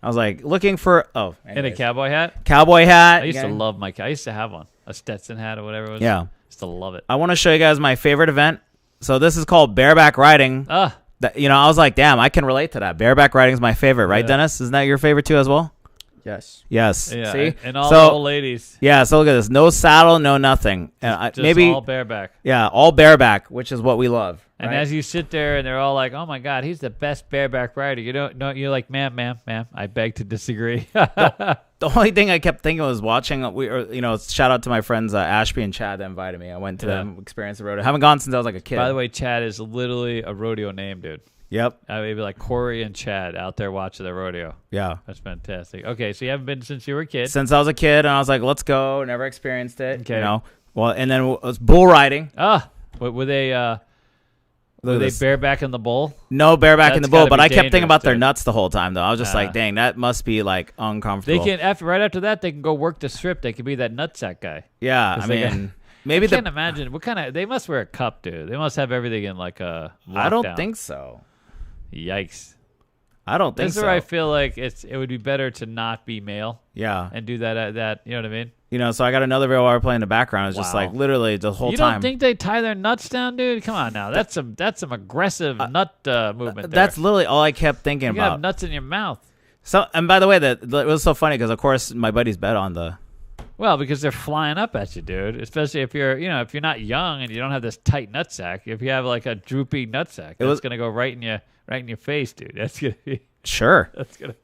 S2: I was like, looking for... Oh, anyways.
S4: In a cowboy hat?
S2: Cowboy hat.
S4: I used to love my... I used to have one. A Stetson hat or whatever it was.
S2: Yeah.
S4: Still love it.
S2: I want to show you guys my favorite event. So this is called bareback riding. I was like, damn, I can relate to that. Bareback riding is my favorite, right, Dennis? Isn't that your favorite too as well?
S3: Yes.
S2: Yeah,
S4: see? And all the old ladies.
S2: Yeah, so look at this. No saddle, no nothing.
S4: Just maybe all bareback.
S2: Yeah, all bareback, which is what we love.
S4: And as you sit there and they're all like, oh, my God, he's the best bareback rider. You're like, ma'am, I beg to disagree.
S2: The only thing I kept thinking was watching, shout out to my friends Ashby and Chad that invited me. I went to them, experienced the rodeo. I haven't gone since I was like a kid.
S4: By the way, Chad is literally a rodeo name, dude.
S2: Yep.
S4: Maybe like Corey and Chad out there watching the rodeo.
S2: Yeah.
S4: That's fantastic. Okay, so you haven't been since you were a kid?
S2: Since I was a kid, and I was like, let's go. Never experienced it. Okay. Well, and then it was bull riding.
S4: Were they bareback in the bull?
S2: No bareback in the bull, but I kept thinking about their nuts the whole time, though. I was just like, dang, that must be like uncomfortable.
S4: They can right after that, they can go work the strip. They could be that nutsack guy.
S2: Yeah, I mean, maybe
S4: I can't imagine what kind of. They must wear a cup, dude. They must have everything in like a lockdown.
S2: I don't think so.
S4: Yikes.
S2: I don't think so.
S4: This is where I feel like it would be better to not be male.
S2: Yeah.
S4: And do that, you know what I mean?
S2: So I got another video while we're playing in the background. It's just like literally the whole time.
S4: You don't think they tie their nuts down, dude? Come on now. That's some aggressive nut movement there.
S2: That's literally all I kept thinking about.
S4: You have nuts in your mouth.
S2: So, and by the way, it was so funny because, of course, my buddies bet on the...
S4: Well, because they're flying up at you, dude. Especially if you're not young and you don't have this tight nutsack. If you have like a droopy nutsack, it's gonna go right in your face, dude. That's gonna be
S2: sure.
S4: That's gonna.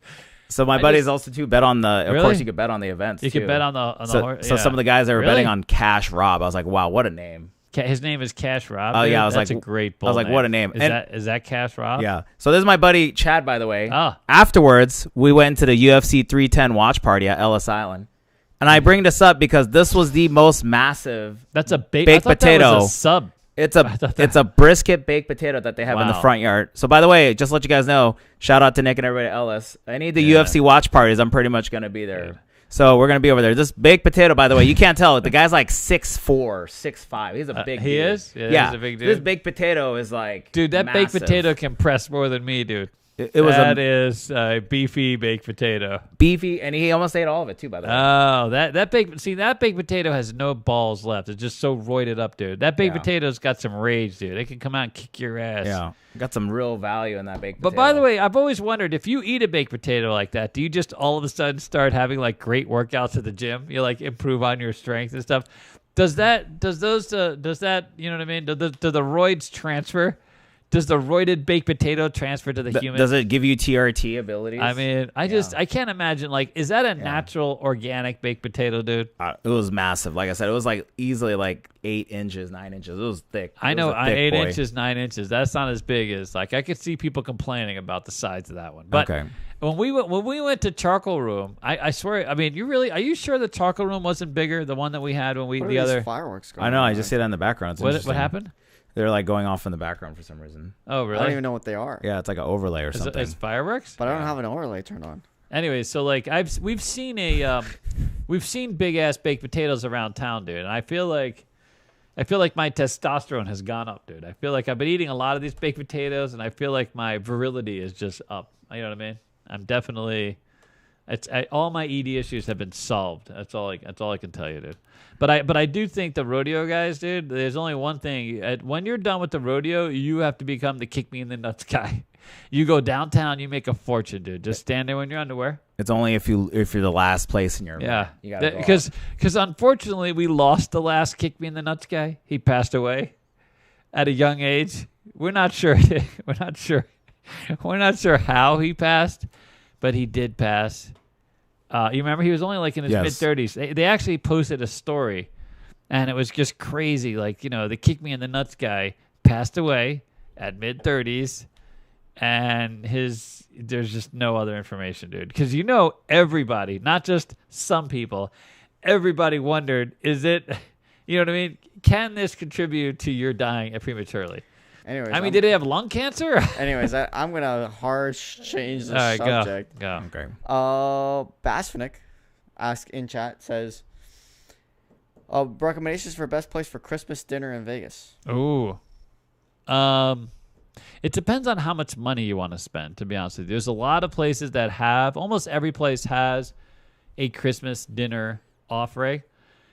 S2: So my buddies also too bet on the. Of course, you could bet on the events.
S4: You could bet on the horse.
S2: So some of the guys that were betting on Cash Rob, I was like, wow, what a name.
S4: His name is Cash Rob.
S2: Oh yeah,
S4: that's a great bull.
S2: I was like,
S4: name.
S2: what a name.
S4: Is that Cash Rob?
S2: Yeah. So this is my buddy Chad, by the way.
S4: Oh.
S2: Afterwards, we went to the UFC 310 watch party at Ellis Island. And I bring this up because this was the most massive.
S4: That's a
S2: baked potato.
S4: That was a sub.
S2: It's a brisket baked potato that they have in the front yard. So by the way, just to let you guys know, shout out to Nick and everybody at Ellis. Any of the UFC watch parties, I'm pretty much gonna be there. Yeah. So we're gonna be over there. This baked potato, by the way, you can't tell. The guy's like 6'4", 6'5". He's a big.
S4: He
S2: dude.
S4: Is. Yeah. He's a big dude.
S2: This baked potato is like.
S4: Dude, that
S2: massive.
S4: baked potato can press more than me, dude. That is a beefy baked potato.
S2: Beefy, and he almost ate all of it too, by the way.
S4: Oh, that baked potato has no balls left. It's just so roided up, dude. That baked potato's got some rage, dude. They can come out and kick your ass.
S2: Yeah, got some real value in that baked potato.
S4: But by the way, I've always wondered, if you eat a baked potato like that, do you just all of a sudden start having like great workouts at the gym? You like improve on your strength and stuff. Does that you know what I mean? Do the roids transfer? Does the roided baked potato transfer to the human?
S2: Does it give you TRT abilities?
S4: I mean, I can't imagine. Like, is that a natural, organic baked potato, dude?
S2: It was massive. Like I said, it was like easily like 8 inches, 9 inches. It was thick.
S4: I know, 8 inches, 9 inches. That's not as big as like I could see people complaining about the size of that one. But when we went to Charcoal Room, I swear. I mean, are you sure the Charcoal Room wasn't bigger? The one that we had when
S3: the other fireworks.
S2: I know. I just see that in the background.
S4: What happened?
S2: They're like going off in the background for some reason.
S4: Oh, really?
S3: I don't even know what they are.
S2: Yeah, it's like an overlay or something.
S4: It's fireworks?
S3: But I don't have an overlay turned on.
S4: Anyway, so like we've seen big ass baked potatoes around town, dude. And I feel like my testosterone has gone up, dude. I feel like I've been eating a lot of these baked potatoes, and I feel like my virility is just up. You know what I mean? I'm definitely. All my ED issues have been solved. That's all I can tell you, dude. But I do think the rodeo guys, dude. There's only one thing. When you're done with the rodeo, you have to become the kick me in the nuts guy. You go downtown, you make a fortune, dude. Just stand there in your underwear.
S2: It's only if you're the last place in your
S4: event.
S2: You gotta go
S4: because unfortunately we lost the last kick me in the nuts guy. He passed away at a young age. We're not sure. We're not sure how he passed, but he did pass. You remember he was only like in his mid-30s. They actually posted a story, and it was just crazy. Like, the kick me in the nuts guy passed away at mid-30s, and there's just no other information, dude. Because everybody, not just some people, everybody wondered, is it, you know what I mean? Can this contribute to your dying prematurely?
S3: Anyways,
S4: did he have lung cancer?
S3: Anyways, I'm gonna change the subject.
S4: Go.
S2: Okay.
S3: Basfinick asked in chat, says, recommendations for best place for Christmas dinner in Vegas.
S4: Ooh. It depends on how much money you want to spend, to be honest with you. There's a lot of places that almost every place has a Christmas dinner offering.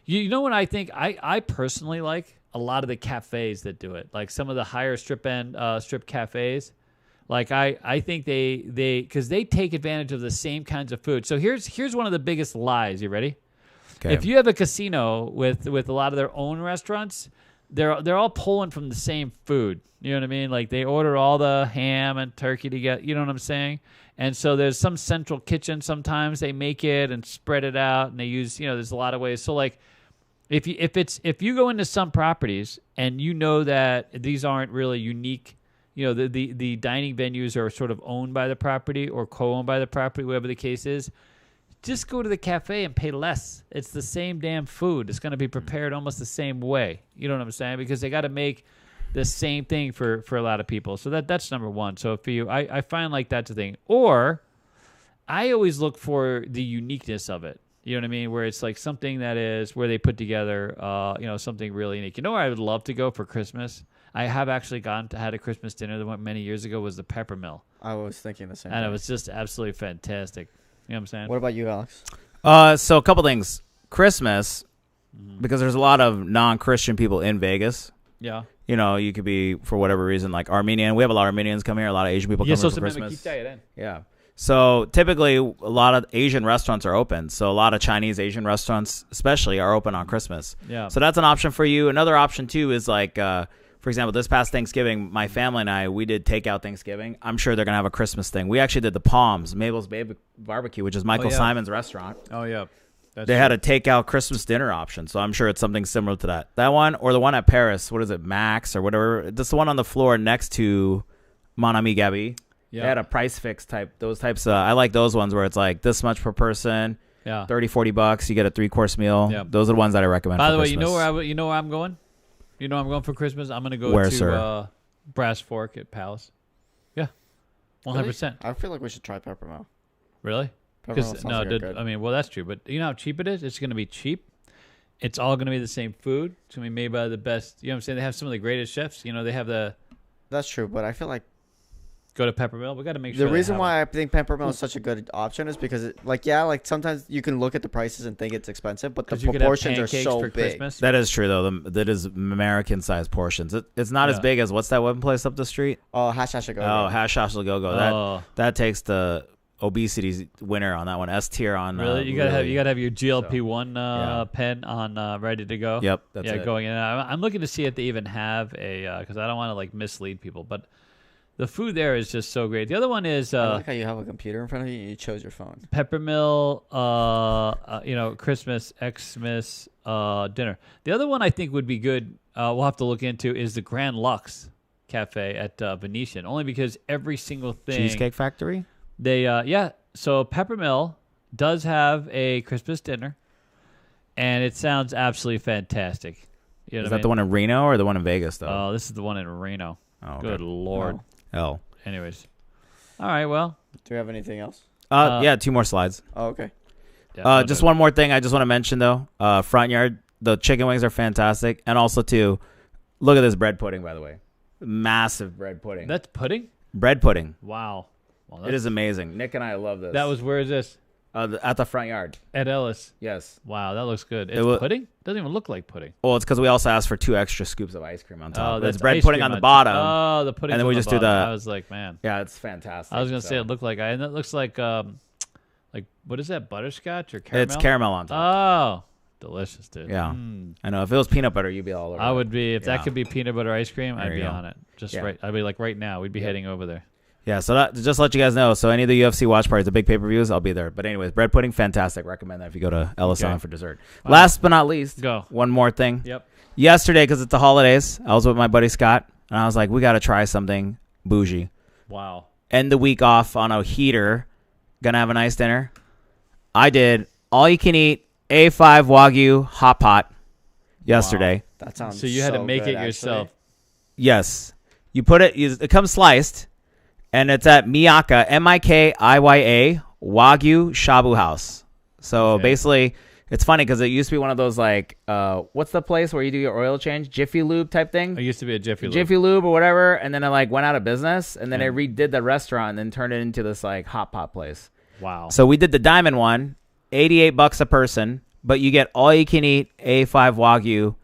S4: You know what I think? I personally like a lot of the cafes that do it, like some of the higher strip cafes. Like I think they because they take advantage of the same kinds of food. So here's one of the biggest lies. You ready? Okay. If you have a casino with a lot of their own restaurants, they're all pulling from the same food. You know what I mean? Like they order all the ham and turkey to get. You know what I'm saying? And so there's some central kitchen. Sometimes they make it and spread it out, and they use there's a lot of ways. So like if you go into some properties and you know that these aren't really unique. The dining venues are sort of owned by the property or co-owned by the property, whatever the case is. Just go to the cafe and pay less. It's the same damn food. It's going to be prepared almost the same way. You know what I'm saying? Because they got to make the same thing for a lot of people. So that's number one. So for you, I find like that's a thing. Or I always look for the uniqueness of it. You know what I mean? Where it's like something that is where they put together, something really unique. You know where I would love to go for Christmas? I have actually had a Christmas dinner that went many years ago. Was the Pepper Mill.
S3: I was thinking the same.
S4: And it was just absolutely fantastic. You know what I'm saying?
S3: What about you, Alex?
S2: So a couple things. Christmas, because there's a lot of non-Christian people in Vegas.
S4: Yeah.
S2: You could be for whatever reason like Armenian. We have a lot of Armenians come here. A lot of Asian people come here for Christmas. Yeah. So typically, a lot of Asian restaurants are open. So a lot of Chinese Asian restaurants, especially, are open on Christmas.
S4: Yeah.
S2: So that's an option for you. Another option too is like. For example, this past Thanksgiving, my family and I, we did takeout Thanksgiving. I'm sure they're going to have a Christmas thing. We actually did the Palms, Mabel's Baby Barbecue, which is Michael Simon's restaurant.
S4: Oh, yeah.
S2: They had a takeout Christmas dinner option, so I'm sure it's something similar to that. That one, or the one at Paris, what is it, Max or whatever. That's the one on the floor next to Mon Ami Gabi. Yeah. They had a price fix type, those types. I like those ones where it's like this much per person, $30-$40, you get a 3-course meal. Yeah. Those are the ones that I recommend.
S4: By the way,
S2: Christmas.
S4: you know where I'm going? You know I'm going for Christmas? I'm going to go
S2: Where,
S4: to Brass Fork at Palace. Yeah. 100%.
S3: Really? I feel like we should try Pepper Mill.
S4: Really? Because that's true. But you know how cheap it is? It's going to be cheap. It's all going to be the same food. It's going to be made by the best. You know what I'm saying? They have some of the greatest chefs. They have the...
S3: That's true, but I feel like...
S4: Go to Pepper Mill. We got to make sure.
S3: The reason why I think Pepper Mill is such a good option is because, sometimes you can look at the prices and think it's expensive, but the proportions are so big.
S2: Christmas. That is true, though. That is American-sized portions. It's not as big as what's that one place up the street?
S3: Oh, Hash Hash A Go.
S2: Oh, Hash Hash A Go. That takes the obesity winner on that one. S tier on.
S4: Really, you gotta have your GLP-1 pen on ready to go.
S2: Yep, that's it.
S4: Going in. I'm looking to see if they even have a because I don't want to mislead people, but. The food there is just so great. The other one is
S3: I like how you have a computer in front of you and you chose your phone.
S4: Peppermill, Christmas, Xmas dinner. The other one I think would be good. We'll have to look into is the Grand Lux Cafe at Venetian. Only because every single thing
S2: Cheesecake Factory.
S4: They So Peppermill does have a Christmas dinner, and it sounds absolutely fantastic.
S2: Is that the one in Reno or the one in Vegas though?
S4: Oh, this is the one in Reno.
S2: Oh,
S4: good Lord.
S2: Hell.
S4: Anyways. All right, well.
S3: Do we have anything else?
S2: 2 more slides.
S3: Oh, okay.
S2: Just one more thing I just want to mention, though. Front yard, the chicken wings are fantastic. And also, too, look at this bread pudding, by the way. Massive bread pudding.
S4: That's pudding?
S2: Bread pudding.
S4: Wow. Well,
S2: it is amazing. Nick and I love this.
S4: Where is this?
S2: At the front yard.
S4: At Ellis.
S2: Yes.
S4: Wow, that looks good. It's pudding? Doesn't even look like pudding.
S2: Well, it's because we also asked for 2 extra scoops of ice cream on top. It's bread pudding on the bottom.
S4: Oh, the pudding.
S2: And then we just do the.
S4: I was like, man.
S2: Yeah, it's fantastic.
S4: I was gonna say it looked like, and it looks like what is that? Butterscotch or caramel?
S2: It's caramel on top.
S4: Oh, delicious, dude.
S2: Yeah, I know. If it was peanut butter, you'd be all over.
S4: I would be. If that could be peanut butter ice cream, I'd be on it. Right. I'd be like right now. We'd be heading over there.
S2: Yeah, so just to let you guys know, so any of the UFC watch parties, the big pay-per-views, I'll be there. But anyways, bread pudding, fantastic. Recommend that if you go to Ellis Island for dessert. Wow. Last but not least, one more thing.
S4: Yep.
S2: Yesterday, because it's the holidays, I was with my buddy Scott, and I was like, we got to try something bougie.
S4: Wow.
S2: End the week off on a heater. Gonna have a nice dinner. I did all-you-can-eat A5 Wagyu hot pot yesterday.
S3: Wow. That sounds
S4: so you had to make it yourself.
S2: Yes. You put it, it comes sliced. And it's at Miyaka, Mikiya, Wagyu Shabu House. So basically, it's funny because it used to be one of those what's the place where you do your oil change? Jiffy Lube type thing?
S4: It used to be a Jiffy Lube.
S2: Jiffy Lube or whatever. And then it went out of business. And then they redid the restaurant and then turned it into this hot pot place.
S4: Wow.
S2: So we did the diamond one, $88 a person, but you get all you can eat A5 Wagyu,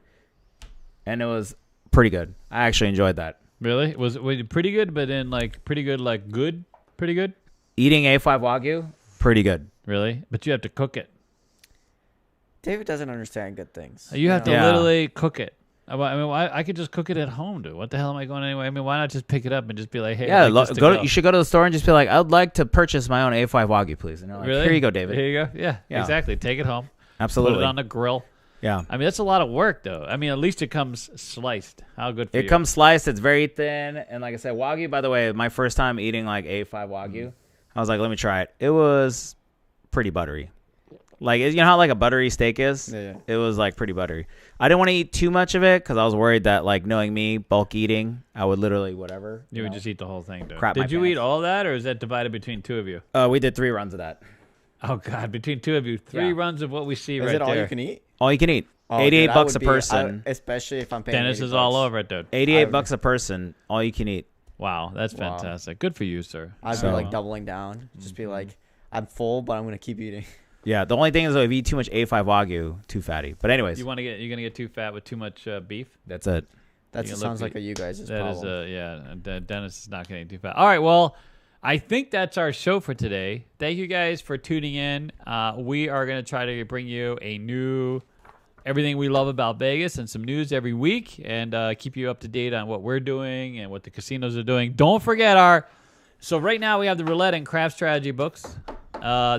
S2: and it was pretty good. I actually enjoyed that.
S1: Really? Was it pretty good, but then like pretty good, like good? Pretty good?
S2: Eating A5 Wagyu, pretty good.
S1: Really? But you have to cook it.
S3: David doesn't understand good things.
S1: You have to literally cook it. I mean, I could just cook it at home, dude. What the hell am I going anyway? I mean, why not just pick it up and just be like, hey,
S2: yeah,
S1: you
S2: should go to the store and just be like, I'd like to purchase my own A5 Wagyu, please. And they're like,
S1: really?
S2: Here you go, David.
S1: Here you go. Yeah, exactly. Take it home.
S2: Absolutely.
S1: Put it on the grill.
S2: Yeah.
S1: I mean, that's a lot of work, though. I mean, at least it comes sliced. How good for you?
S2: It comes sliced. It's very thin. And like I said, Wagyu, by the way, my first time eating like A5 Wagyu, I was like, let me try it. It was pretty buttery. Like, you know how like a buttery steak is?
S3: Yeah.
S2: It was like pretty buttery. I didn't want to eat too much of it because I was worried that, like, knowing me, bulk eating, I would literally whatever.
S1: You would just eat the whole thing, dude.
S2: Crap my
S1: Did you
S2: pants.
S1: eat all that, or is that divided between two of you?
S2: We did 3 runs of that.
S1: Oh, God. Between two of you, 3 runs of what we see
S3: Is
S1: right
S3: it all
S1: there.
S3: you can eat?
S2: All you can eat.
S3: Oh,
S2: 88
S3: dude,
S2: bucks a person.
S3: Especially if I'm paying.
S1: Dennis
S3: 80
S1: is all
S3: bucks.
S1: over it, dude.
S2: 88 bucks a person. All you can eat.
S1: Wow, that's
S3: Wow.
S1: fantastic. Good for you, sir.
S3: I'd be like doubling down. Just be like, I'm full, but I'm gonna keep eating.
S2: Yeah, the only thing is, though, if you eat too much A5 Wagyu, too fatty. But anyways,
S1: You're gonna get too fat with too much beef.
S2: that's it.
S3: That
S1: You
S3: sounds
S1: look-
S3: like a you guys'
S1: That
S3: problem.
S1: is Dennis is not getting too fat. All right, well, I think that's our show for today. Thank you guys for tuning in. We are gonna try to bring you a new everything we love about Vegas and some news every week, and keep you up to date on what we're doing and what the casinos are doing. Don't forget So right now we have the roulette and craft strategy books.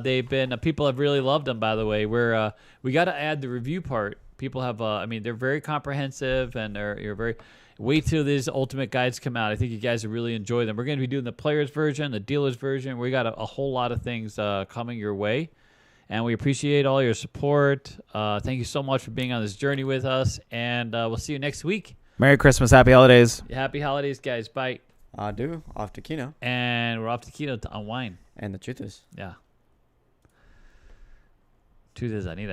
S1: They've been people have really loved them. By the way, we got to add the review part. People have, I mean, they're very comprehensive and you're very. Wait till these ultimate guides come out. I think you guys will really enjoy them. We're going to be doing the players version, the dealers version. We got a whole lot of things coming your way, and we appreciate all your support. Thank you so much for being on this journey with us, and we'll see you next week.
S2: Merry Christmas. Happy holidays.
S1: Happy holidays, guys. Bye.
S3: Off to Kino.
S1: And we're off to Kino to unwind.
S3: And the truth is.
S1: Yeah. Truth is, I need